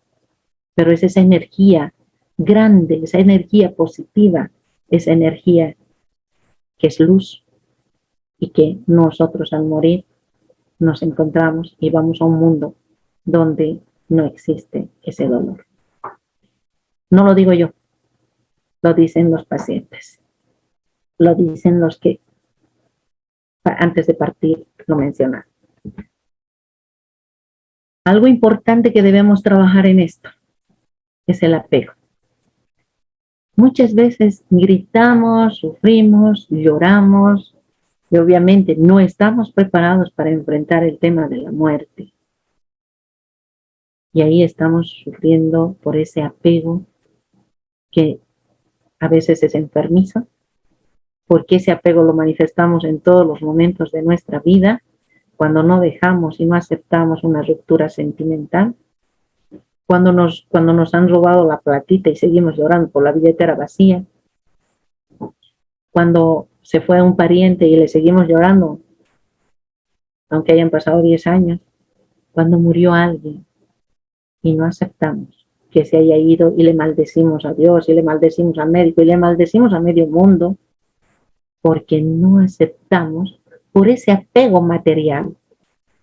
Pero es esa energía grande, esa energía positiva, esa energía que es luz y que nosotros al morir nos encontramos y vamos a un mundo donde no existe ese dolor. No lo digo yo, lo dicen los pacientes, lo dicen los que antes de partir lo mencionaron. Algo importante que debemos trabajar en esto es el apego. Muchas veces gritamos, sufrimos, lloramos y obviamente no estamos preparados para enfrentar el tema de la muerte. Y ahí estamos sufriendo por ese apego que a veces es enfermizo, porque ese apego lo manifestamos en todos los momentos de nuestra vida, cuando no dejamos y no aceptamos una ruptura sentimental, cuando nos han robado la platita y seguimos llorando por la billetera vacía, cuando se fue un pariente y le seguimos llorando, aunque hayan pasado 10 años, cuando murió alguien y no aceptamos que se haya ido y le maldecimos a Dios y le maldecimos al médico y le maldecimos a medio mundo, porque no aceptamos por ese apego material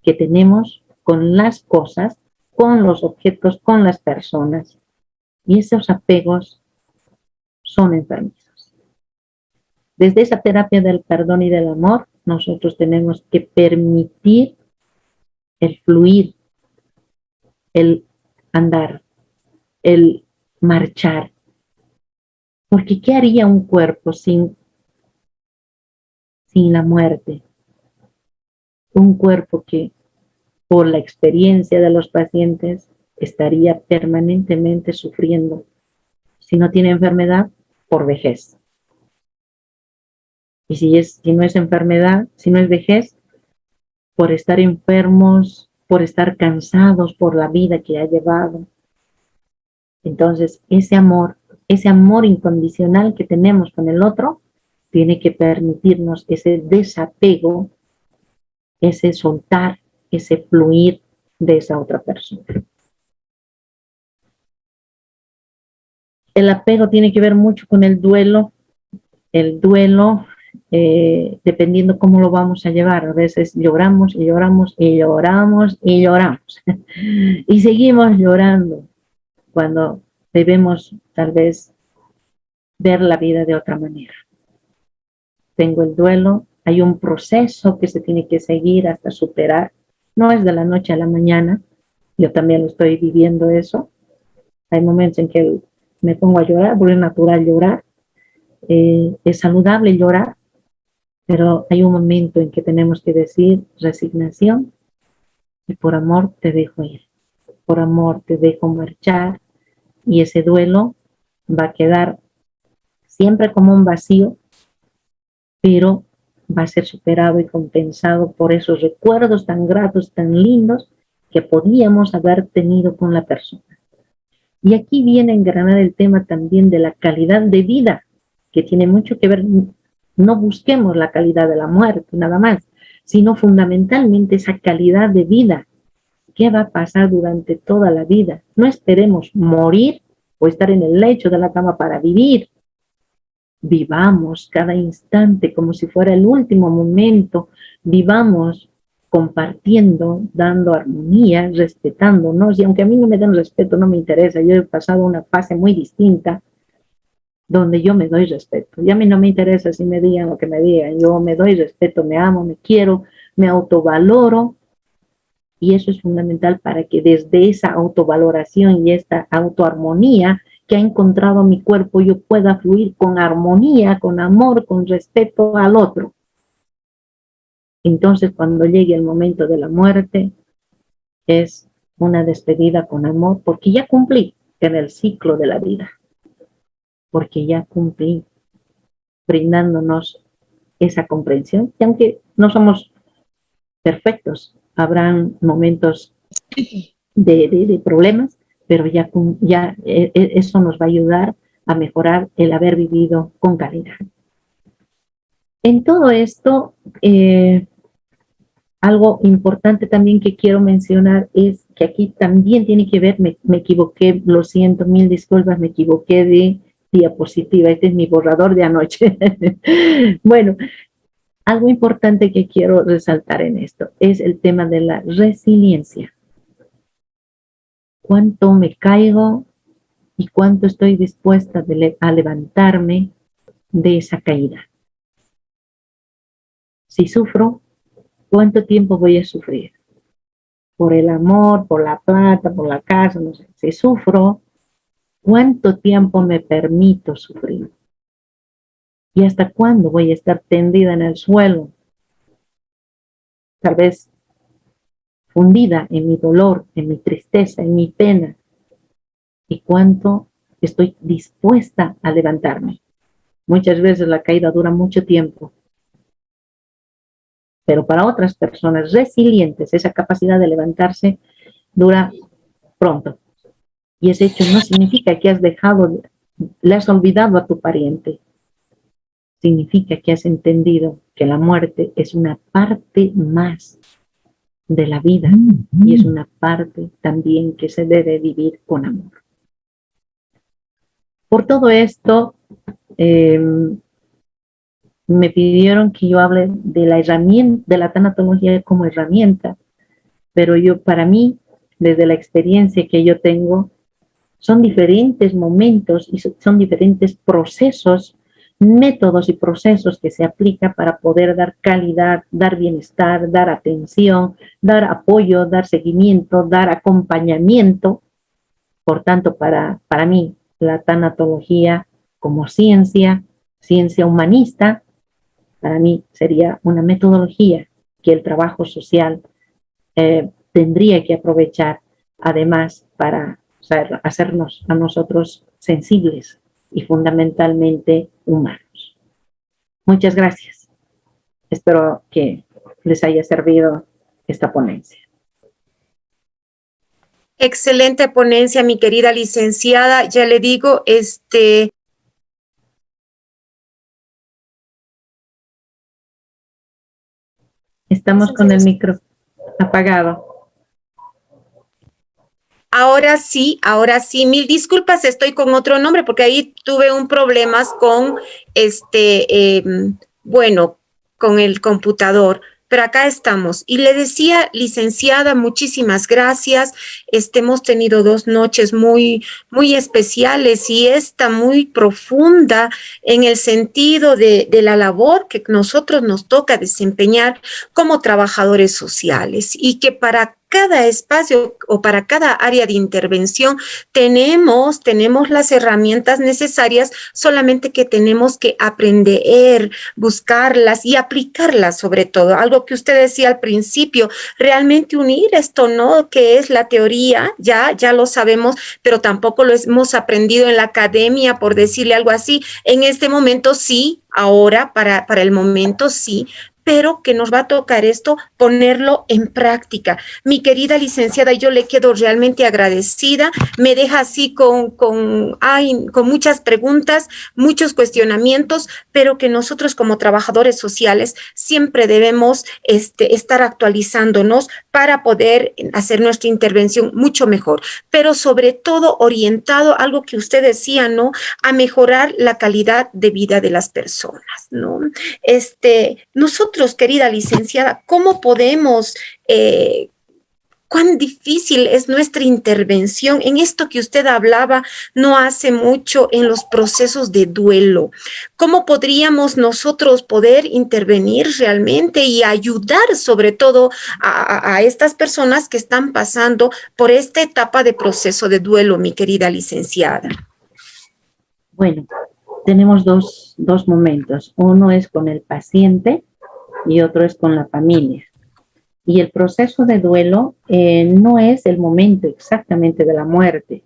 que tenemos con las cosas, con los objetos, con las personas. Y esos apegos son enfermizos. Desde esa terapia del perdón y del amor, nosotros tenemos que permitir el fluir, el andar, el marchar. Porque ¿qué haría un cuerpo sin la muerte? Un cuerpo que, por la experiencia de los pacientes, estaría permanentemente sufriendo. Si no tiene enfermedad, por vejez. Y si no es enfermedad, si no es vejez, por estar enfermos, por estar cansados por la vida que ha llevado. Entonces, ese amor incondicional que tenemos con el otro, tiene que permitirnos ese desapego, ese soltar, ese fluir de esa otra persona. El apego tiene que ver mucho con el duelo. El duelo, dependiendo cómo lo vamos a llevar. A veces lloramos y lloramos y lloramos y lloramos. Y seguimos llorando cuando debemos tal vez ver la vida de otra manera. Tengo el duelo, hay un proceso que se tiene que seguir hasta superar. No es de la noche a la mañana. Yo también lo estoy viviendo eso. Hay momentos en que me pongo a llorar, porque es natural llorar. Es saludable llorar, pero hay un momento en que tenemos que decir resignación y por amor te dejo ir, por amor te dejo marchar, y ese duelo va a quedar siempre como un vacío, pero va a ser superado y compensado por esos recuerdos tan gratos, tan lindos que podíamos haber tenido con la persona. Y aquí viene a engranar el tema también de la calidad de vida, que tiene mucho que ver. No busquemos la calidad de la muerte, nada más, sino fundamentalmente esa calidad de vida. ¿Qué va a pasar durante toda la vida? No esperemos morir o estar en el lecho de la cama para vivir. Vivamos cada instante como si fuera el último momento. Vivamos compartiendo, dando armonía, respetándonos. Y aunque a mí no me den respeto, no me interesa. Yo he pasado una fase muy distinta donde yo me doy respeto. Y a mí no me interesa si me digan lo que me digan. Yo me doy respeto, me amo, me quiero, me autovaloro. Y eso es fundamental para que desde esa autovaloración y esta autoarmonía que ha encontrado mi cuerpo, yo pueda fluir con armonía, con amor, con respeto al otro. Entonces, cuando llegue el momento de la muerte, es una despedida con amor, porque ya cumplí en el ciclo de la vida. Porque ya cumplí, brindándonos esa comprensión. Y aunque no somos perfectos, habrán momentos de problemas, pero ya eso nos va a ayudar a mejorar el haber vivido con calidad. En todo esto, algo importante también que quiero mencionar es que aquí también tiene que ver, me equivoqué, lo siento, mil disculpas, me equivoqué de diapositiva, este es mi borrador de anoche. Bueno, algo importante que quiero resaltar en esto es el tema de la resiliencia. Cuánto me caigo y cuánto estoy dispuesta a levantarme de esa caída. Si sufro, ¿cuánto tiempo voy a sufrir? Por el amor, por la plata, por la casa, no sé. Si sufro, ¿cuánto tiempo me permito sufrir? ¿Y hasta cuándo voy a estar tendida en el suelo? Tal vez fundida en mi dolor, en mi tristeza, en mi pena. ¿Y cuánto estoy dispuesta a levantarme? Muchas veces la caída dura mucho tiempo. Pero para otras personas resilientes, esa capacidad de levantarse dura pronto. Y ese hecho no significa que le has olvidado a tu pariente. Significa que has entendido que la muerte es una parte más de la vida y es una parte también que se debe vivir con amor. Por todo esto, me pidieron que yo hable de la herramienta, de la tanatología como herramienta, pero para mí, desde la experiencia que yo tengo, son diferentes momentos y son diferentes procesos, métodos y procesos que se aplican para poder dar calidad, dar bienestar, dar atención, dar apoyo, dar seguimiento, dar acompañamiento. Por tanto, para mí, la tanatología como ciencia humanista, para mí sería una metodología que el trabajo social tendría que aprovechar, además, para hacernos a nosotros sensibles y fundamentalmente humanos. Muchas gracias. Espero que les haya servido esta ponencia. Excelente ponencia, mi querida licenciada. Ya le digo, Estamos con el micro apagado. Ahora sí, mil disculpas, estoy con otro nombre porque ahí tuve un problemas con bueno, con el computador, pero acá estamos. Y le decía, licenciada, muchísimas gracias. Hemos tenido 2 noches muy, muy especiales y esta muy profunda en el sentido de la labor que nosotros nos toca desempeñar como trabajadores sociales y que para cada espacio o para cada área de intervención tenemos las herramientas necesarias, solamente que tenemos que aprender, buscarlas y aplicarlas sobre todo. Algo que usted decía al principio, realmente unir esto, ¿no? Que es la teoría, ya lo sabemos, pero tampoco lo hemos aprendido en la academia, por decirle algo así. En este momento sí, ahora para el momento sí, pero que nos va a tocar esto, ponerlo en práctica. Mi querida licenciada, yo le quedo realmente agradecida, me deja así con muchas preguntas, muchos cuestionamientos, pero que nosotros como trabajadores sociales siempre debemos estar actualizándonos para poder hacer nuestra intervención mucho mejor, pero sobre todo orientado, algo que usted decía, ¿no? A mejorar la calidad de vida de las personas, ¿no? Nosotros, querida licenciada, ¿cómo podemos, cuán difícil es nuestra intervención en esto que usted hablaba no hace mucho en los procesos de duelo? ¿Cómo podríamos nosotros poder intervenir realmente y ayudar sobre todo a estas personas que están pasando por esta etapa de proceso de duelo, mi querida licenciada? Bueno, tenemos dos momentos. Uno es con el paciente y otro es con la familia. Y el proceso de duelo no es el momento exactamente de la muerte.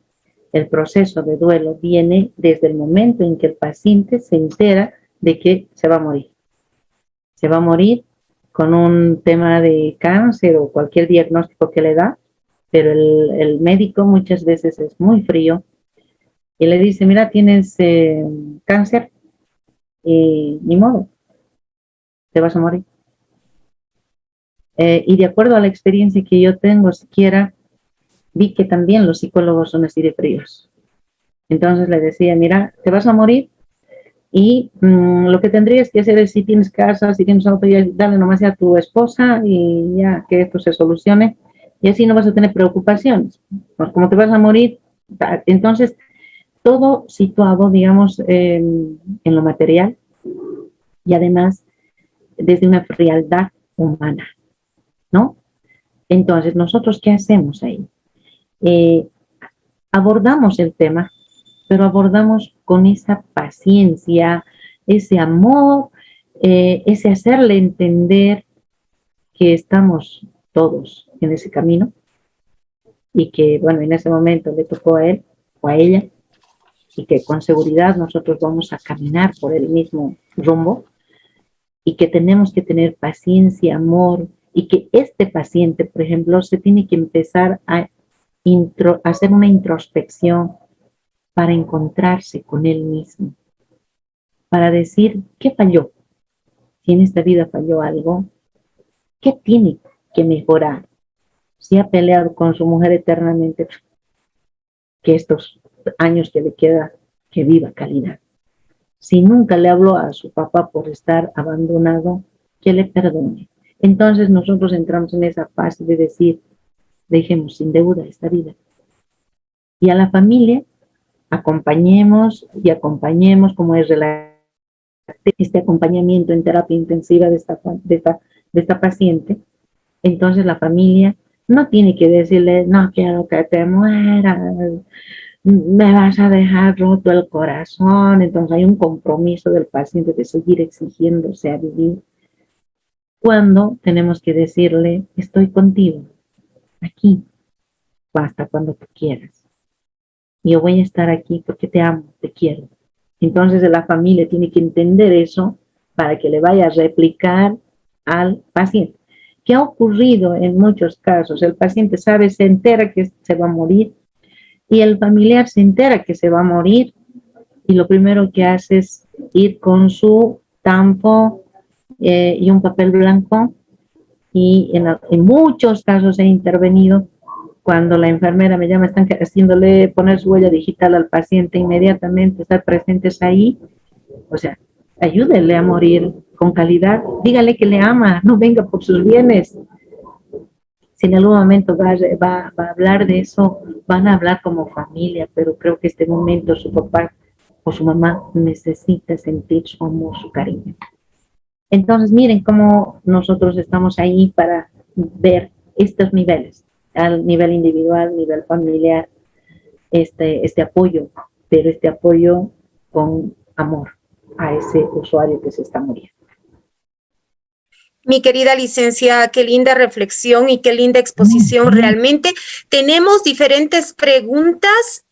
El proceso de duelo viene desde el momento en que el paciente se entera de que se va a morir. Se va a morir con un tema de cáncer o cualquier diagnóstico que le da, pero el médico muchas veces es muy frío y le dice, mira, tienes cáncer y ni modo, te vas a morir. Y de acuerdo a la experiencia que yo tengo, siquiera vi que también los psicólogos son así de fríos. Entonces le decía, mira, te vas a morir y lo que tendrías que hacer es, si tienes casa, si tienes auto, ya, dale nomás a tu esposa y ya que esto se solucione y así no vas a tener preocupaciones. Pues como te vas a morir, entonces todo situado, digamos, en lo material y además desde una frialdad humana, ¿no? Entonces, ¿nosotros qué hacemos ahí? Abordamos el tema, pero abordamos con esa paciencia, ese amor, ese hacerle entender que estamos todos en ese camino y que, bueno, en ese momento le tocó a él o a ella y que con seguridad nosotros vamos a caminar por el mismo rumbo y que tenemos que tener paciencia, amor, y que este paciente, por ejemplo, se tiene que empezar a hacer una introspección para encontrarse con él mismo, para decir, ¿qué falló? Si en esta vida falló algo, ¿qué tiene que mejorar? Si ha peleado con su mujer eternamente, que estos años que le queda, que viva calidad. Si nunca le habló a su papá por estar abandonado, que le perdone. Entonces nosotros entramos en esa fase de decir, dejemos sin deuda esta vida. Y a la familia, acompañemos como es este acompañamiento en terapia intensiva de esta paciente. Entonces la familia no tiene que decirle, no quiero que te mueras, me vas a dejar roto el corazón. Entonces hay un compromiso del paciente de seguir exigiéndose a vivir, cuando tenemos que decirle, estoy contigo, aquí, hasta cuando tú quieras. Yo voy a estar aquí porque te amo, te quiero. Entonces la familia tiene que entender eso para que le vaya a replicar al paciente. ¿Qué ha ocurrido en muchos casos? El paciente sabe, se entera que se va a morir y el familiar se entera que se va a morir y lo primero que hace es ir con su tampo y un papel blanco y en muchos casos he intervenido cuando la enfermera me llama, están haciéndole poner su huella digital al paciente inmediatamente, estar presentes ahí, o sea, ayúdenle a morir con calidad, dígale que le ama, no venga por sus bienes. Si en algún momento va a hablar de eso, van a hablar como familia, pero creo que este momento su papá o su mamá necesita sentir su amor, su cariño. Entonces, miren cómo nosotros estamos ahí para ver estos niveles, al nivel individual, nivel familiar, este apoyo, pero este apoyo con amor a ese usuario que se está muriendo. Mi querida licenciada, qué linda reflexión y qué linda exposición. Realmente tenemos diferentes preguntas,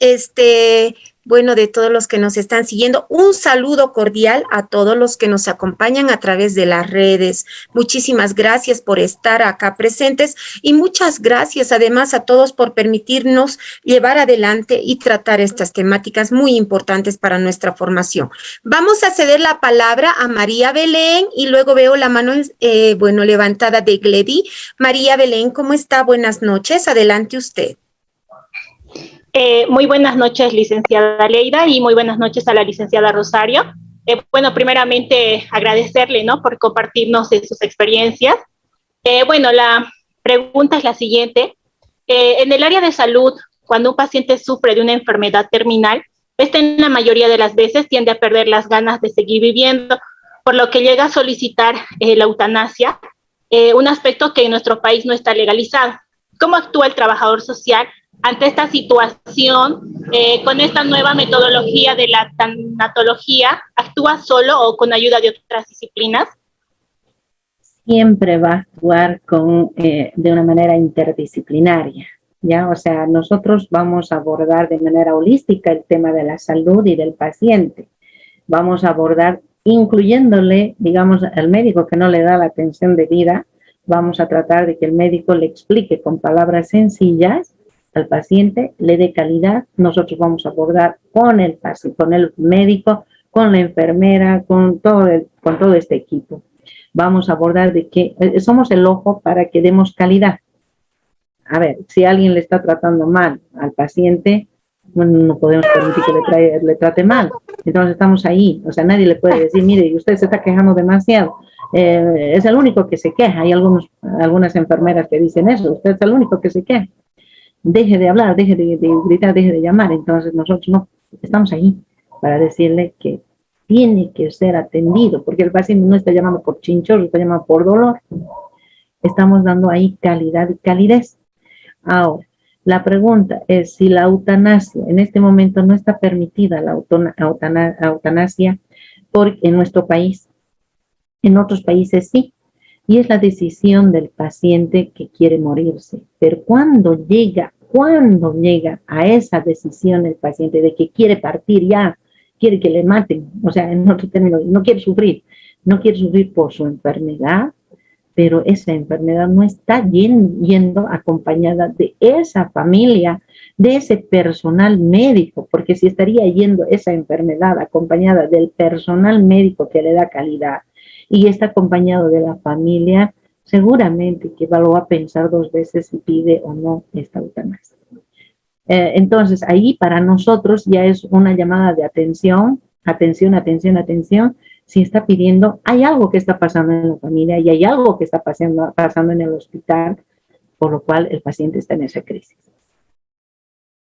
bueno, de todos los que nos están siguiendo. Un saludo cordial a todos los que nos acompañan a través de las redes. Muchísimas gracias por estar acá presentes y muchas gracias además a todos por permitirnos llevar adelante y tratar estas temáticas muy importantes para nuestra formación. Vamos a ceder la palabra a María Belén y luego veo la mano, levantada de Gledy. María Belén, ¿cómo está? Buenas noches. Adelante usted. Muy buenas noches, licenciada Leida, y muy buenas noches a la licenciada Rosario. Bueno, primeramente agradecerle, ¿no?, por compartirnos de sus experiencias. Bueno, la pregunta es la siguiente. En el área de salud, cuando un paciente sufre de una enfermedad terminal, en la mayoría de las veces tiende a perder las ganas de seguir viviendo, por lo que llega a solicitar la eutanasia, un aspecto que en nuestro país no está legalizado. ¿Cómo actúa el trabajador social ante esta situación, con esta nueva metodología de la tanatología? ¿Actúa solo o con ayuda de otras disciplinas? Siempre va a actuar de una manera interdisciplinaria, ¿ya? O sea, nosotros vamos a abordar de manera holística el tema de la salud y del paciente. Vamos a abordar incluyéndole, digamos, al médico que no le da la atención debida. Vamos a tratar de que el médico le explique con palabras sencillas al paciente, le dé calidad. Nosotros vamos a abordar con el médico, con la enfermera, con todo este equipo. Vamos a abordar de que somos el ojo para que demos calidad. A ver, si alguien le está tratando mal al paciente, bueno, no podemos permitir que le trate mal. Entonces estamos ahí, o sea, nadie le puede decir, mire, usted se está quejando demasiado. Es el único que se queja. Hay algunas enfermeras que dicen eso, usted es el único que se queja. Deje de hablar, deje de gritar, deje de llamar. Entonces nosotros no estamos ahí para decirle que tiene que ser atendido, porque el paciente no está llamando por chinchorro, está llamando por dolor. Estamos dando ahí calidad y calidez. Ahora, la pregunta es si la eutanasia, en este momento no está permitida la eutanasia en nuestro país. En otros países sí. Y es la decisión del paciente que quiere morirse. Pero cuando llega a esa decisión el paciente de que quiere partir ya, quiere que le maten, o sea, en otro término, no quiere sufrir por su enfermedad, pero esa enfermedad no está yendo acompañada de esa familia, de ese personal médico, porque si estaría yendo esa enfermedad acompañada del personal médico que le da calidad y está acompañado de la familia, seguramente que lo va a pensar dos veces si pide o no esta eutanasia. Entonces, ahí para nosotros ya es una llamada de atención, si está pidiendo, hay algo que está pasando en la familia y hay algo que está pasando en el hospital, por lo cual el paciente está en esa crisis.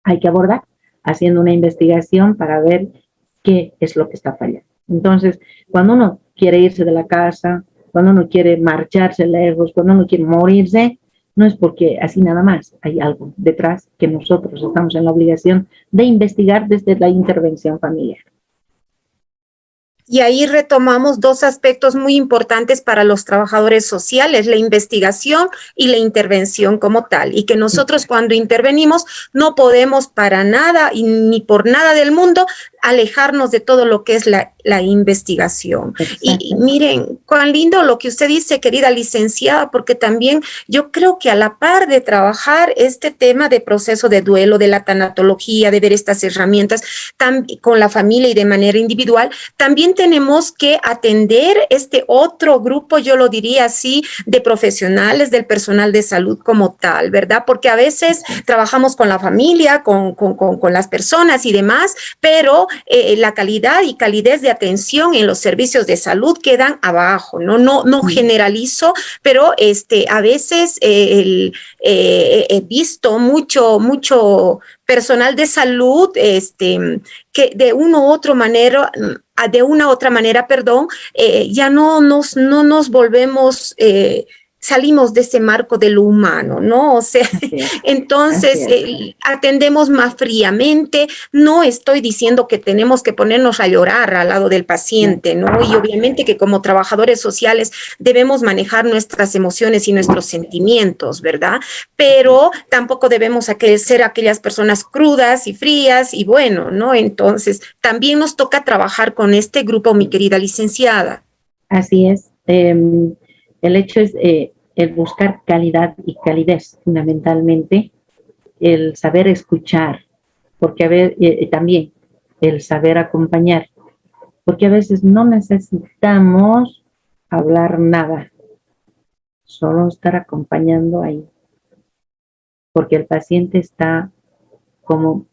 Hay que abordar haciendo una investigación para ver qué es lo que está fallando. Entonces, cuando uno quiere irse de la casa, cuando uno quiere marcharse lejos, cuando uno quiere morirse, no es porque así nada más, hay algo detrás que nosotros estamos en la obligación de investigar desde la intervención familiar. Y ahí retomamos dos aspectos muy importantes para los trabajadores sociales, la investigación y la intervención como tal. Y que nosotros cuando intervenimos no podemos para nada y ni por nada del mundo alejarnos de todo lo que es la investigación. Y miren, cuán lindo lo que usted dice, querida licenciada, porque también yo creo que a la par de trabajar este tema de proceso de duelo, de la tanatología, de ver estas herramientas con la familia y de manera individual, también tenemos que atender este otro grupo, yo lo diría así, de profesionales, del personal de salud como tal, ¿verdad? Porque a veces trabajamos con la familia, con las personas y demás, pero la calidad y calidez de atención en los servicios de salud quedan abajo, no generalizo, pero a veces he visto mucho personal de salud que de una u otra manera, ya no nos volvemos salimos de ese marco de lo humano, ¿no? O sea, entonces atendemos más fríamente. No estoy diciendo que tenemos que ponernos a llorar al lado del paciente, ¿no? Y obviamente que como trabajadores sociales debemos manejar nuestras emociones y nuestros sentimientos, ¿verdad? Pero tampoco debemos ser aquellas personas crudas y frías y bueno, ¿no? Entonces, también nos toca trabajar con este grupo, mi querida licenciada. Así es. El hecho es el buscar calidad y calidez, fundamentalmente, el saber escuchar, porque a veces también el saber acompañar, porque a veces no necesitamos hablar nada, solo estar acompañando ahí, porque el paciente está como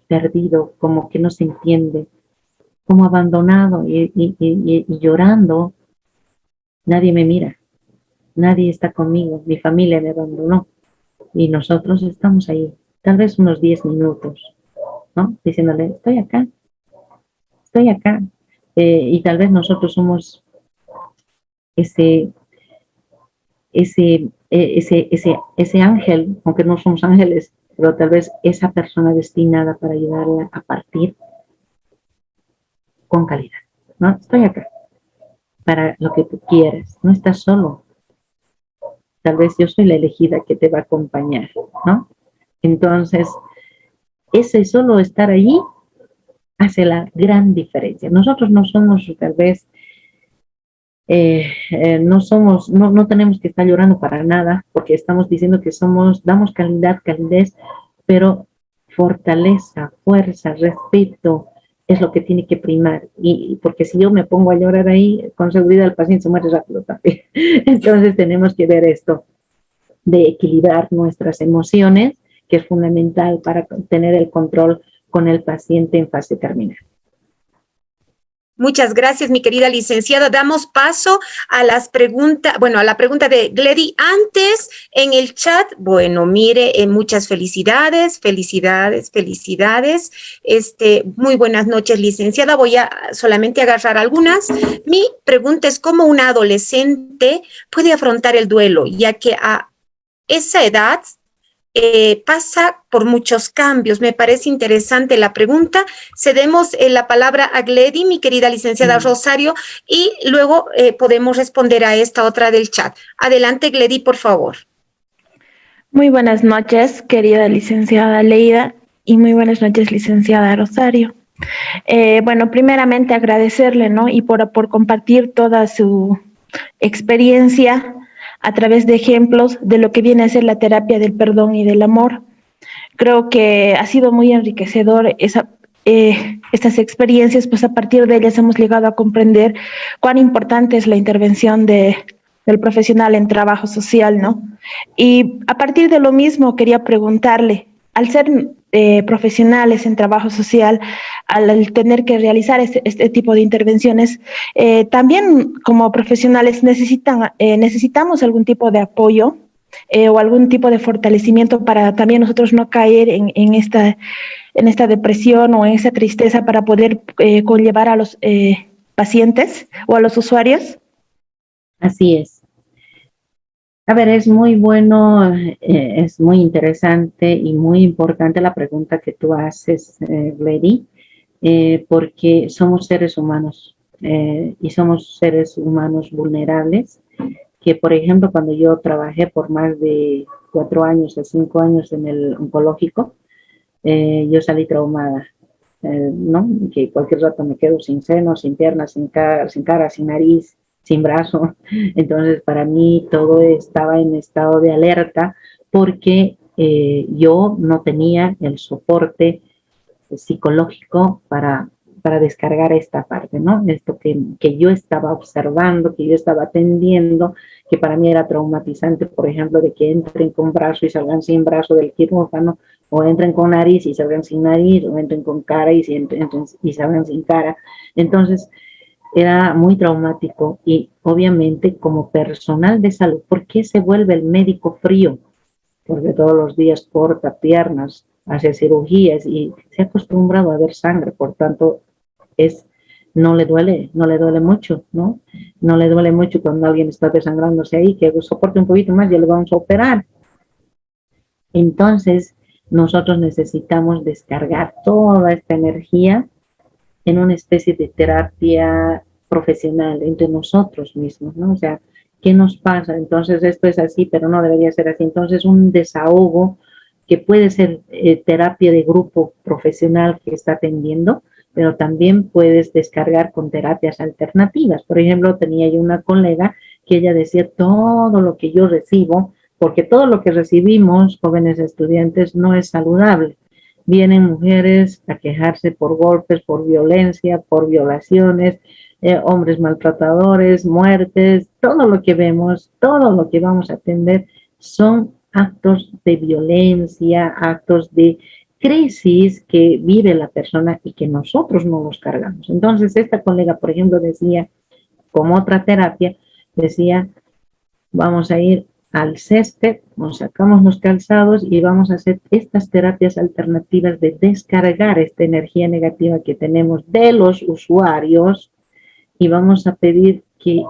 perdido, como que no se entiende, como abandonado y llorando. Nadie me mira. Nadie está conmigo, mi familia me abandonó y nosotros estamos ahí, tal vez unos 10 minutos, ¿no? Diciéndole, estoy acá. Y tal vez nosotros somos ese ángel, aunque no somos ángeles, pero tal vez esa persona destinada para ayudarla a partir con calidad, ¿no? Estoy acá para lo que tú quieras, no estás solo. Tal vez yo soy la elegida que te va a acompañar, ¿no? Entonces, ese solo estar allí hace la gran diferencia. Nosotros no somos, tal vez, no tenemos que estar llorando para nada, porque estamos diciendo que damos calidez, pero fortaleza, fuerza, respeto, es lo que tiene que primar. Y porque si yo me pongo a llorar ahí, con seguridad el paciente se muere rápido también. Entonces tenemos que ver esto de equilibrar nuestras emociones, que es fundamental para tener el control con el paciente en fase terminal. Muchas gracias, mi querida licenciada. Damos paso a a la pregunta de Gledy. Antes, en el chat, bueno, mire, muchas felicidades. Muy buenas noches, licenciada. Voy a solamente agarrar algunas. Mi pregunta es, ¿cómo una adolescente puede afrontar el duelo? Ya que a esa edad pasa por muchos cambios. Me parece interesante la pregunta. Cedemos la palabra a Gledy, mi querida licenciada Rosario, y luego podemos responder a esta otra del chat. Adelante, Gledy, por favor. Muy buenas noches, querida licenciada Leida, y muy buenas noches, licenciada Rosario. Bueno, primeramente agradecerle, ¿no? Y por compartir toda su experiencia a través de ejemplos de lo que viene a ser la terapia del perdón y del amor. Creo que ha sido muy enriquecedor estas experiencias, pues a partir de ellas hemos llegado a comprender cuán importante es la intervención del profesional en trabajo social, ¿no? Y a partir de lo mismo quería preguntarle, al ser profesionales en trabajo social, al tener que realizar este tipo de intervenciones, también como profesionales necesitamos algún tipo de apoyo o algún tipo de fortalecimiento para también nosotros no caer en esta depresión o en esa tristeza para poder conllevar a los pacientes o a los usuarios. Así es. A ver, es muy bueno, es muy interesante y muy importante la pregunta que tú haces, Gledy, porque somos seres humanos y somos seres humanos vulnerables, que por ejemplo cuando yo trabajé por más de 4 años o 5 años en el oncológico, yo salí traumada, ¿no? Que cualquier rato me quedo sin seno, sin piernas, sin cara, sin nariz, sin brazo. Entonces para mí todo estaba en estado de alerta porque yo no tenía el soporte psicológico para descargar esta parte, ¿no? Esto que yo estaba observando, que yo estaba atendiendo, que para mí era traumatizante, por ejemplo, de que entren con brazo y salgan sin brazo del quirófano, o entren con nariz y salgan sin nariz, o entren con cara y salgan sin cara. Entonces, era muy traumático y obviamente como personal de salud, ¿por qué se vuelve el médico frío? Porque todos los días corta piernas, hace cirugías y se ha acostumbrado a ver sangre, por tanto, no le duele mucho, ¿no? No le duele mucho cuando alguien está desangrándose ahí, que soporte un poquito más, ya le vamos a operar. Entonces, nosotros necesitamos descargar toda esta energía en una especie de terapia profesional entre nosotros mismos, ¿no? O sea, ¿qué nos pasa? Entonces esto es así, pero no debería ser así. Entonces un desahogo que puede ser terapia de grupo profesional que está atendiendo, pero también puedes descargar con terapias alternativas. Por ejemplo, tenía yo una colega que ella decía, todo lo que yo recibo, porque todo lo que recibimos, jóvenes estudiantes, no es saludable. Vienen mujeres a quejarse por golpes, por violencia, por violaciones, hombres maltratadores, muertes, todo lo que vemos, todo lo que vamos a atender son actos de violencia, actos de crisis que vive la persona y que nosotros no los cargamos. Entonces, esta colega, por ejemplo, decía, como otra terapia, decía, vamos a ir al césped, nos sacamos los calzados y vamos a hacer estas terapias alternativas de descargar esta energía negativa que tenemos de los usuarios y vamos a pedir que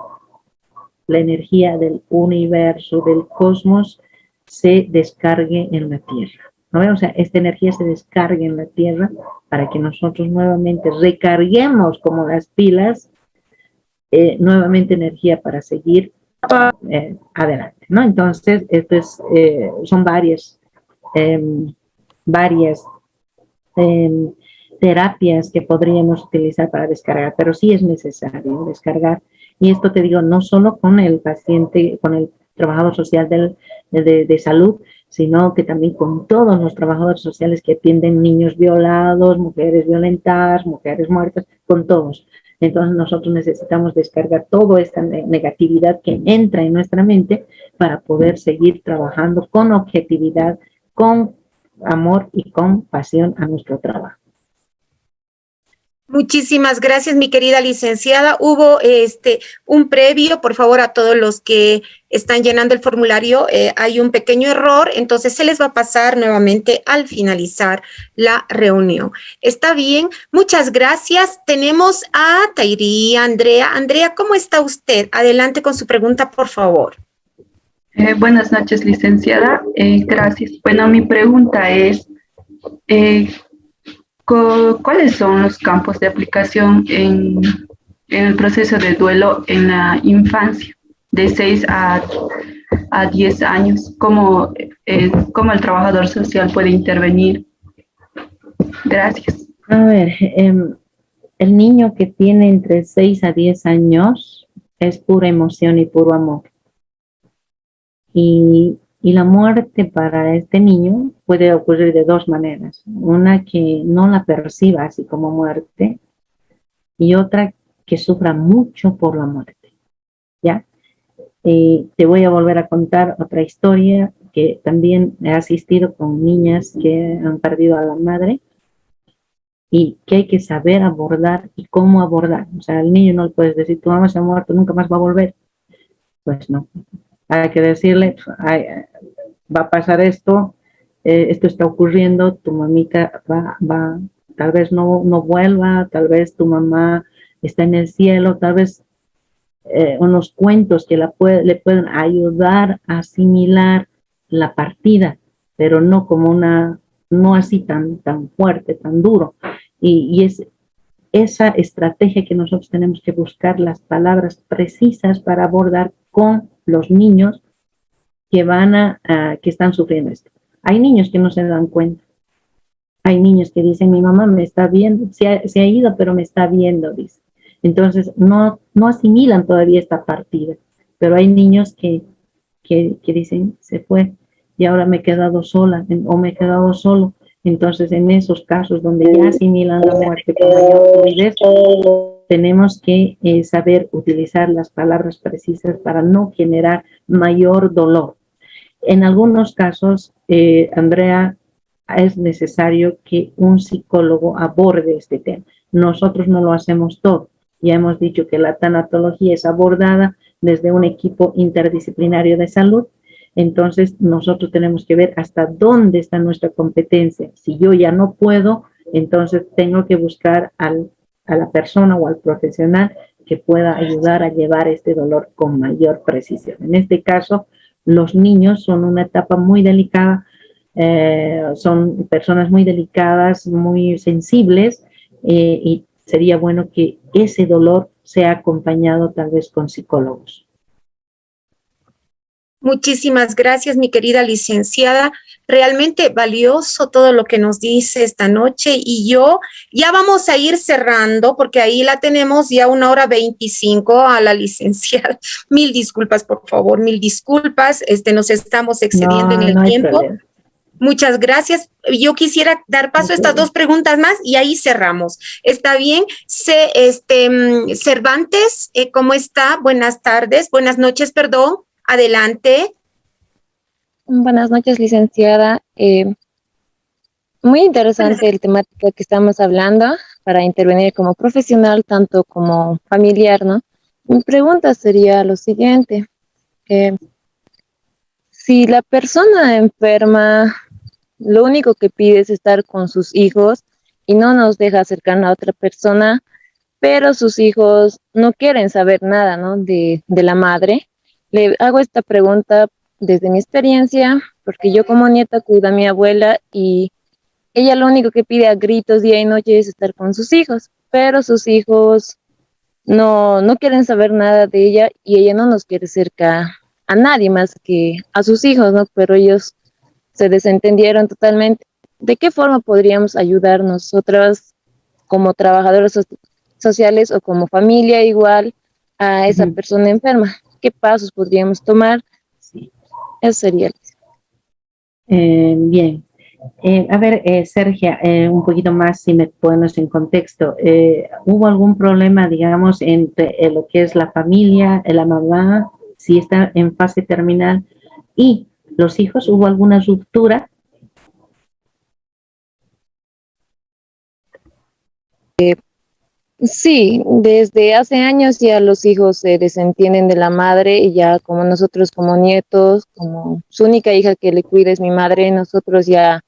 la energía del universo, del cosmos, se descargue en la Tierra. ¿No? O sea, esta energía se descargue en la Tierra para que nosotros nuevamente recarguemos como las pilas, nuevamente energía para seguir adelante, ¿no? Entonces, esto es, son varias terapias que podríamos utilizar para descargar, pero sí es necesario descargar. Y esto te digo, no solo con el paciente, con el trabajador social de salud, sino que también con todos los trabajadores sociales que atienden niños violados, mujeres violentadas, mujeres muertas, con todos. Entonces nosotros necesitamos descargar toda esta negatividad que entra en nuestra mente para poder seguir trabajando con objetividad, con amor y con pasión a nuestro trabajo. Muchísimas gracias, mi querida licenciada. Hubo un previo, por favor, a todos los que están llenando el formulario, hay un pequeño error, entonces se les va a pasar nuevamente al finalizar la reunión. Está bien, muchas gracias. Tenemos a Tairi, Andrea. Andrea, ¿cómo está usted? Adelante con su pregunta, por favor. Buenas noches, licenciada. Gracias. Bueno, mi pregunta es, ¿cuáles son los campos de aplicación en el proceso de duelo en la infancia, de 6 a 10 años? ¿Cómo el trabajador social puede intervenir? Gracias. A ver, el niño que tiene entre 6 a 10 años es pura emoción y puro amor. Y la muerte para este niño puede ocurrir de dos maneras. Una que no la perciba así como muerte y otra que sufra mucho por la muerte. ¿Ya? Te voy a volver a contar otra historia que también he asistido con niñas que han perdido a la madre y que hay que saber abordar y cómo abordar. O sea, al niño no le puedes decir, tu mamá se ha muerto, nunca más va a volver. Pues no. Hay que decirle, va a pasar esto, esto está ocurriendo, tu mamita va tal vez no vuelva, tal vez tu mamá está en el cielo, tal vez unos cuentos que le pueden ayudar a asimilar la partida, pero no como no así tan fuerte, tan duro. Y esa estrategia que nosotros tenemos que buscar las palabras precisas para abordar con los niños que que están sufriendo esto. Hay niños que no se dan cuenta. Hay niños que dicen, mi mamá me está viendo, se ha ido, pero me está viendo, dice. Entonces, no asimilan todavía esta partida. Pero hay niños que dicen, se fue y ahora me he quedado sola o me he quedado solo. Entonces, en esos casos donde ya asimilan la muerte con mayor fluidez, tenemos que saber utilizar las palabras precisas para no generar mayor dolor. En algunos casos, Andrea, es necesario que un psicólogo aborde este tema. Nosotros no lo hacemos todo. Ya hemos dicho que la tanatología es abordada desde un equipo interdisciplinario de salud. Entonces, nosotros tenemos que ver hasta dónde está nuestra competencia. Si yo ya no puedo, entonces tengo que buscar a la persona o al profesional que pueda ayudar a llevar este dolor con mayor precisión. En este caso, los niños son una etapa muy delicada, son personas muy delicadas, muy sensibles, y sería bueno que ese dolor sea acompañado tal vez con psicólogos. Muchísimas gracias, mi querida licenciada. Realmente valioso todo lo que nos dice esta noche y ya vamos a ir cerrando porque ahí la tenemos ya 1:25 a la licenciada. Mil disculpas, por favor, mil disculpas. Nos estamos excediendo en el tiempo. Problema. Muchas gracias. Yo quisiera dar paso a estas 2 preguntas más y ahí cerramos. ¿Está bien? Cervantes, ¿cómo está? Buenas tardes, buenas noches, perdón. Adelante. Buenas noches, licenciada. Muy interesante el temática que estamos hablando para intervenir como profesional, tanto como familiar, ¿no? Mi pregunta sería lo siguiente. Si la persona enferma lo único que pide es estar con sus hijos y no nos deja acercarnos a otra persona, pero sus hijos no quieren saber nada, ¿no? de la madre. Le hago esta pregunta desde mi experiencia, porque yo como nieta cuido a mi abuela y ella lo único que pide a gritos día y noche es estar con sus hijos, pero sus hijos no quieren saber nada de ella y ella no nos quiere cerca a nadie más que a sus hijos, ¿no? Pero ellos se desentendieron totalmente. ¿De qué forma podríamos ayudar nosotras como trabajadoras sociales o como familia igual a esa persona enferma? ¿Qué pasos podríamos tomar? Sí. Eso sería. Bien. A ver, Sergia, un poquito más si me pones en contexto. ¿Hubo algún problema, digamos, entre lo que es la familia, la mamá, si está en fase terminal, y los hijos? ¿Hubo alguna ruptura? Sí, desde hace años ya los hijos se desentienden de la madre y ya como nosotros como nietos, como su única hija que le cuida es mi madre, nosotros ya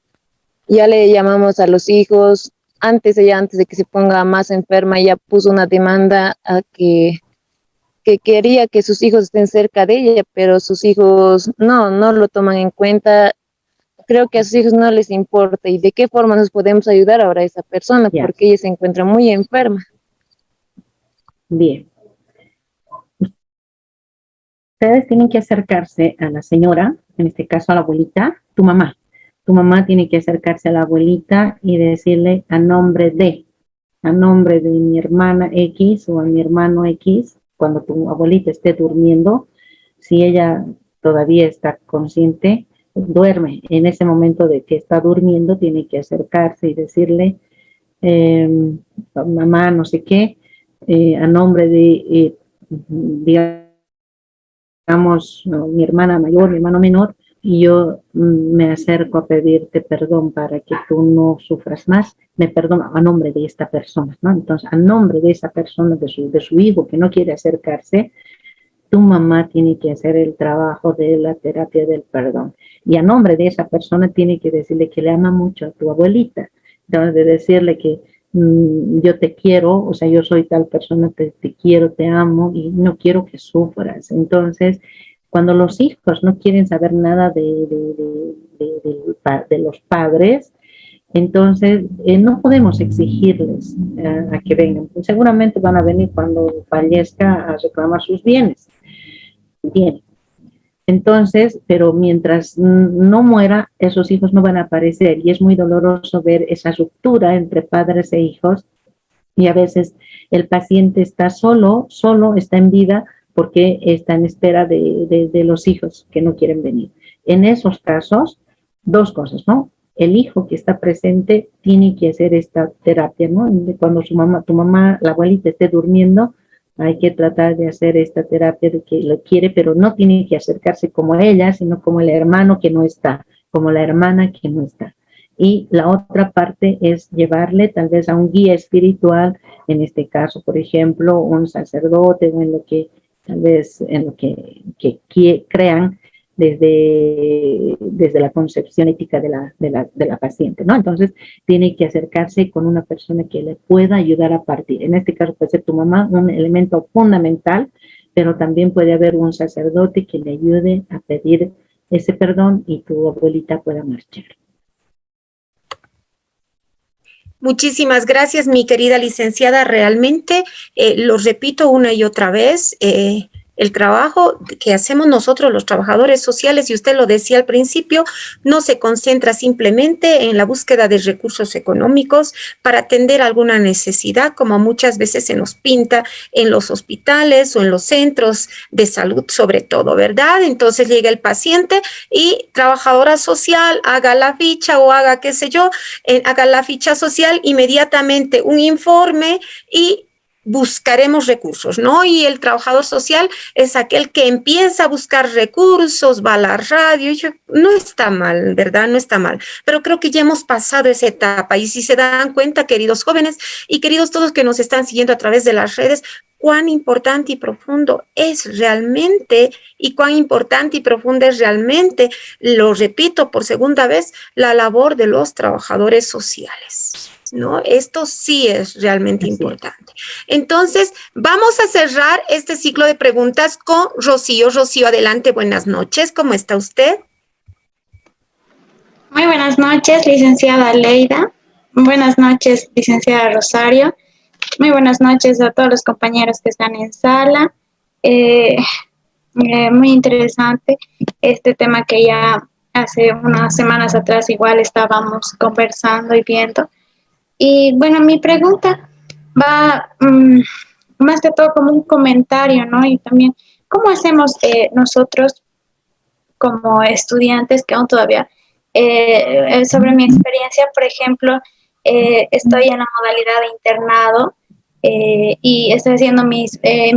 le llamamos a los hijos. Antes de que se ponga más enferma, ella puso una demanda a que quería que sus hijos estén cerca de ella, pero sus hijos no lo toman en cuenta. Creo que a sus hijos no les importa. ¿Y de qué forma nos podemos ayudar ahora a esa persona? Yes. Porque ella se encuentra muy enferma. Bien. Ustedes tienen que acercarse a la señora, en este caso a la abuelita, tu mamá. Tu mamá tiene que acercarse a la abuelita y decirle a nombre de mi hermana X o a mi hermano X, cuando tu abuelita esté durmiendo, si ella todavía está consciente, duerme. En ese momento de que está durmiendo, tiene que acercarse y decirle, mamá, no sé qué, a nombre de, digamos, mi hermana mayor, mi hermano menor, y yo me acerco a pedirte perdón para que tú no sufras más. Me perdono a nombre de esta persona, ¿no? Entonces, a nombre de esa persona, de su hijo que no quiere acercarse, tu mamá tiene que hacer el trabajo de la terapia del perdón. Y a nombre de esa persona tiene que decirle que le ama mucho a tu abuelita. Entonces, de decirle que yo te quiero, o sea, yo soy tal persona, te quiero, te amo y no quiero que sufras. Entonces, cuando los hijos no quieren saber nada de los padres, Entonces, no podemos exigirles a que vengan. Pues seguramente van a venir cuando fallezca a reclamar sus bienes. Bien. Entonces, pero mientras no muera, esos hijos no van a aparecer. Y es muy doloroso ver esa ruptura entre padres e hijos. Y a veces el paciente está solo, está en vida porque está en espera de los hijos que no quieren venir. En esos casos, dos cosas, ¿no? El hijo que está presente tiene que hacer esta terapia, ¿no? Cuando tu mamá, la abuelita esté durmiendo, hay que tratar de hacer esta terapia de que lo quiere, pero no tiene que acercarse como ella, sino como el hermano que no está, como la hermana que no está. Y la otra parte es llevarle tal vez a un guía espiritual, en este caso, por ejemplo, un sacerdote o en lo que tal vez en lo que crean desde la concepción ética de la paciente, ¿no? Entonces, tiene que acercarse con una persona que le pueda ayudar a partir. En este caso puede ser tu mamá, un elemento fundamental, pero también puede haber un sacerdote que le ayude a pedir ese perdón y tu abuelita pueda marchar. Muchísimas gracias, mi querida licenciada. Realmente, lo repito una y otra vez, el trabajo que hacemos nosotros los trabajadores sociales, y usted lo decía al principio, no se concentra simplemente en la búsqueda de recursos económicos para atender alguna necesidad, como muchas veces se nos pinta en los hospitales o en los centros de salud, sobre todo, ¿verdad? Entonces llega el paciente y trabajadora social, haga la ficha o haga qué sé yo, haga la ficha social, inmediatamente un informe y buscaremos recursos, ¿no? Y el trabajador social es aquel que empieza a buscar recursos, va a la radio, no está mal, ¿verdad? No está mal, pero creo que ya hemos pasado esa etapa y si se dan cuenta, queridos jóvenes y queridos todos que nos están siguiendo a través de las redes, cuán importante y profundo es realmente y cuán importante y profunda es realmente, lo repito por segunda vez, la labor de los trabajadores sociales. ¿No? Esto sí es realmente importante. Entonces, vamos a cerrar este ciclo de preguntas con Rocío. Rocío, adelante, buenas noches. ¿Cómo está usted? Muy buenas noches, licenciada Leida. Buenas noches, licenciada Rosario. Muy buenas noches a todos los compañeros que están en sala. Muy interesante este tema que ya hace unas semanas atrás igual estábamos conversando y viendo. Y bueno, mi pregunta va más que todo como un comentario, ¿no? Y también, ¿cómo hacemos nosotros como estudiantes que aún todavía, sobre mi experiencia, por ejemplo, estoy en la modalidad de internado y estoy haciendo mi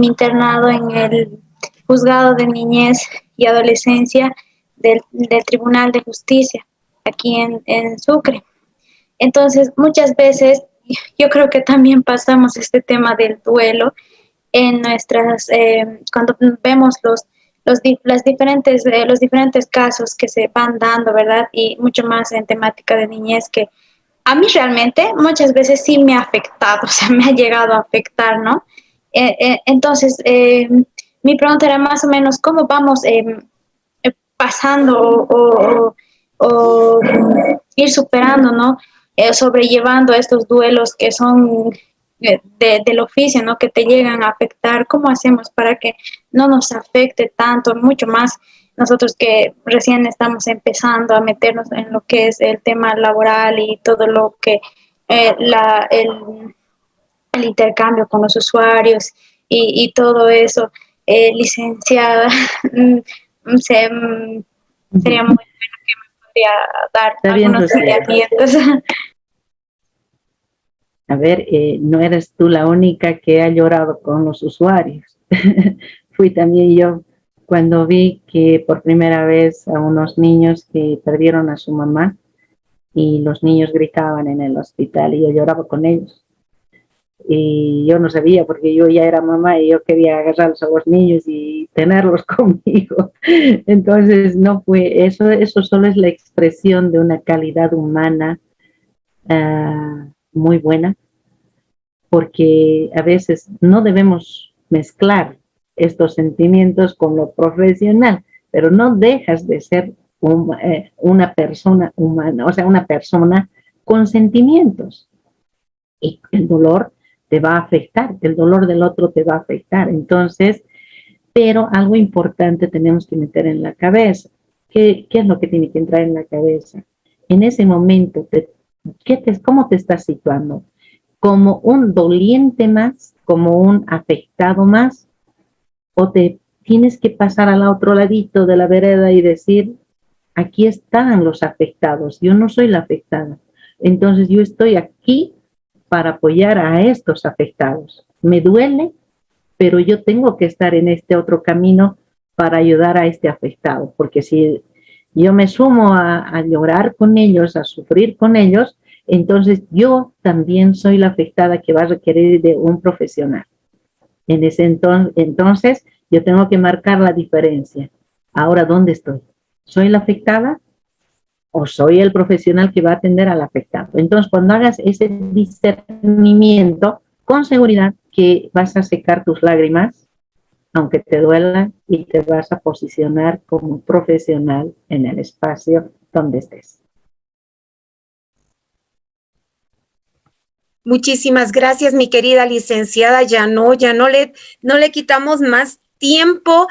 internado en el Juzgado de Niñez y Adolescencia del Tribunal de Justicia, aquí en Sucre. Entonces, muchas veces yo creo que también pasamos este tema del duelo en nuestras, cuando vemos los diferentes casos que se van dando, ¿verdad? Y mucho más en temática de niñez, que a mí realmente muchas veces sí me ha afectado, o sea, me ha llegado a afectar, ¿no? Entonces, mi pregunta era más o menos cómo vamos pasando o ir superando, ¿no? Sobrellevando estos duelos que son del oficio, ¿no? Que te llegan a afectar. ¿Cómo hacemos para que no nos afecte tanto, mucho más nosotros que recién estamos empezando a meternos en lo que es el tema laboral y todo lo que el intercambio con los usuarios y todo eso, licenciada, sería muy bueno que me podría dar algunos lineamientos. A ver, no eres tú la única que ha llorado con los usuarios. Fui también yo cuando vi que por primera vez a unos niños que perdieron a su mamá y los niños gritaban en el hospital y yo lloraba con ellos. Y yo no sabía porque yo ya era mamá y yo quería agarrarlos a los niños y tenerlos conmigo. Entonces no fue eso solo es la expresión de una calidad humana muy buena, porque a veces no debemos mezclar estos sentimientos con lo profesional, pero no dejas de ser una persona humana, o sea, una persona con sentimientos. Y el dolor te va a afectar, el dolor del otro te va a afectar. Entonces, pero algo importante tenemos que meter en la cabeza. ¿Qué es lo que tiene que entrar en la cabeza? En ese momento, ¿cómo te estás situando? ¿Como un doliente más? ¿Como un afectado más? ¿O te tienes que pasar al otro ladito de la vereda y decir, aquí están los afectados, yo no soy la afectada? Entonces yo estoy aquí para apoyar a estos afectados. Me duele, pero yo tengo que estar en este otro camino para ayudar a este afectado, porque si yo me sumo a llorar con ellos, a sufrir con ellos, entonces yo también soy la afectada que va a requerir de un profesional. En ese entonces yo tengo que marcar la diferencia. Ahora, ¿dónde estoy? ¿Soy la afectada o soy el profesional que va a atender al afectado? Entonces, cuando hagas ese discernimiento, con seguridad que vas a secar tus lágrimas, aunque te duela, y te vas a posicionar como profesional en el espacio donde estés. Muchísimas gracias, mi querida licenciada. Ya no le quitamos más tiempo.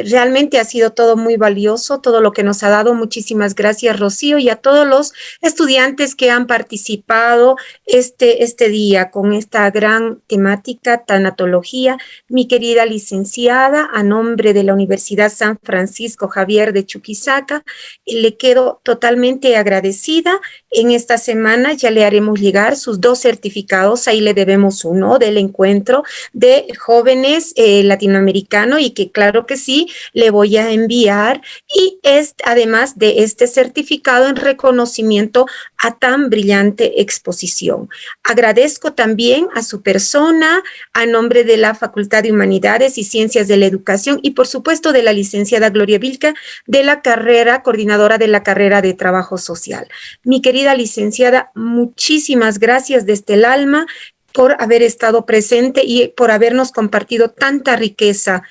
Realmente ha sido todo muy valioso, todo lo que nos ha dado. Muchísimas gracias, Rocío, y a todos los estudiantes que han participado este día con esta gran temática, tanatología. Mi querida licenciada, a nombre de la Universidad San Francisco Javier de Chuquisaca, le quedo totalmente agradecida. En esta semana ya le haremos llegar sus 2 certificados, ahí le debemos uno del encuentro de jóvenes latinoamericanos, y que claro que sí, le voy a enviar, y además de este certificado en reconocimiento a tan brillante exposición. Agradezco también a su persona, a nombre de la Facultad de Humanidades y Ciencias de la Educación, y por supuesto de la licenciada Gloria Vilca, de la carrera, coordinadora de la carrera de Trabajo Social. Mi querida licenciada, muchísimas gracias desde el alma por haber estado presente y por habernos compartido tanta riqueza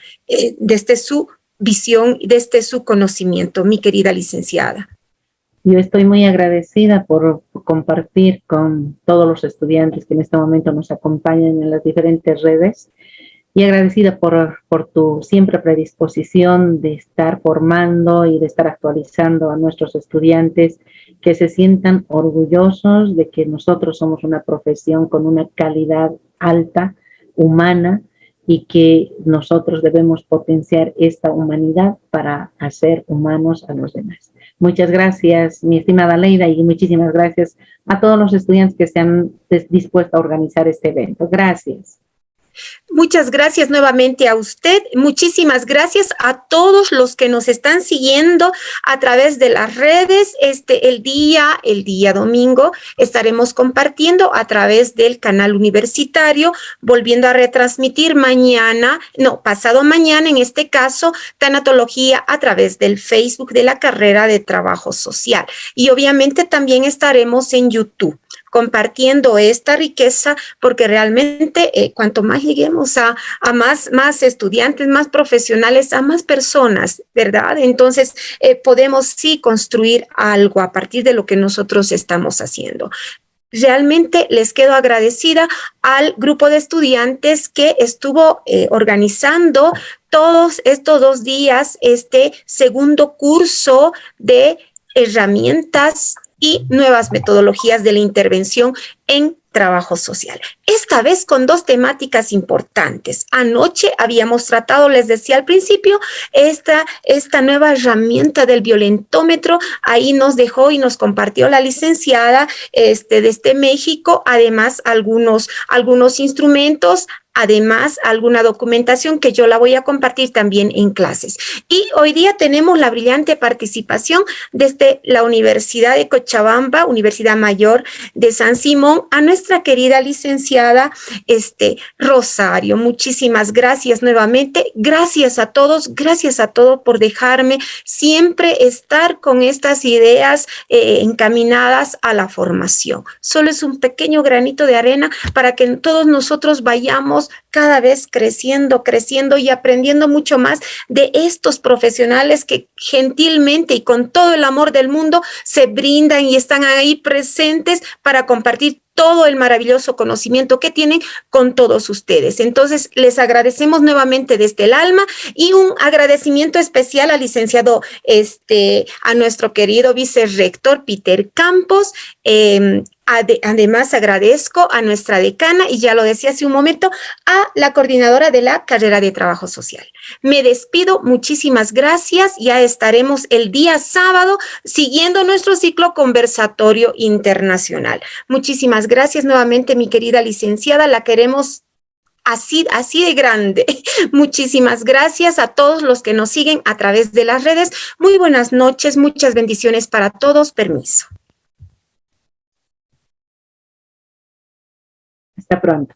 desde su visión, desde su conocimiento, mi querida licenciada. Yo estoy muy agradecida por compartir con todos los estudiantes que en este momento nos acompañan en las diferentes redes, y agradecida por tu siempre predisposición de estar formando y de estar actualizando a nuestros estudiantes, que se sientan orgullosos de que nosotros somos una profesión con una calidad alta, humana, y que nosotros debemos potenciar esta humanidad para hacer humanos a los demás. Muchas gracias, mi estimada Leida, y muchísimas gracias a todos los estudiantes que se han dispuesto a organizar este evento. Gracias. Muchas gracias nuevamente a usted. Muchísimas gracias a todos los que nos están siguiendo a través de las redes. El día domingo estaremos compartiendo a través del canal universitario, volviendo a retransmitir pasado mañana, en este caso, tanatología a través del Facebook de la carrera de Trabajo Social. Y obviamente también estaremos en YouTube compartiendo esta riqueza, porque realmente cuanto más lleguemos a más estudiantes, más profesionales, a más personas, ¿verdad? Entonces podemos sí construir algo a partir de lo que nosotros estamos haciendo. Realmente les quedo agradecida al grupo de estudiantes que estuvo organizando todos estos 2 días este segundo curso de herramientas y nuevas metodologías de la intervención en trabajo social. Esta vez con 2 temáticas importantes. Anoche habíamos tratado, les decía al principio, esta nueva herramienta del violentómetro. Ahí nos dejó y nos compartió la licenciada desde México, además algunos instrumentos, además alguna documentación que yo la voy a compartir también en clases. Y hoy día tenemos la brillante participación desde la Universidad de Cochabamba, Universidad Mayor de San Simón, a nuestra nuestra querida licenciada Rosario. Muchísimas gracias nuevamente. Gracias a todos por dejarme siempre estar con estas ideas encaminadas a la formación. Solo es un pequeño granito de arena para que todos nosotros vayamos cada vez creciendo y aprendiendo mucho más de estos profesionales que gentilmente y con todo el amor del mundo se brindan y están ahí presentes para compartir todo el maravilloso conocimiento que tienen con todos ustedes. Entonces, les agradecemos nuevamente desde el alma y un agradecimiento especial al licenciado, a nuestro querido vicerrector Peter Campos. Además, agradezco a nuestra decana, y ya lo decía hace un momento, a la coordinadora de la carrera de Trabajo Social. Me despido, muchísimas gracias. Ya estaremos el día sábado siguiendo nuestro ciclo conversatorio internacional. Muchísimas gracias nuevamente, mi querida licenciada, la queremos así de grande. Muchísimas gracias a todos los que nos siguen a través de las redes. Muy buenas noches, muchas bendiciones para todos. Permiso. Hasta pronto.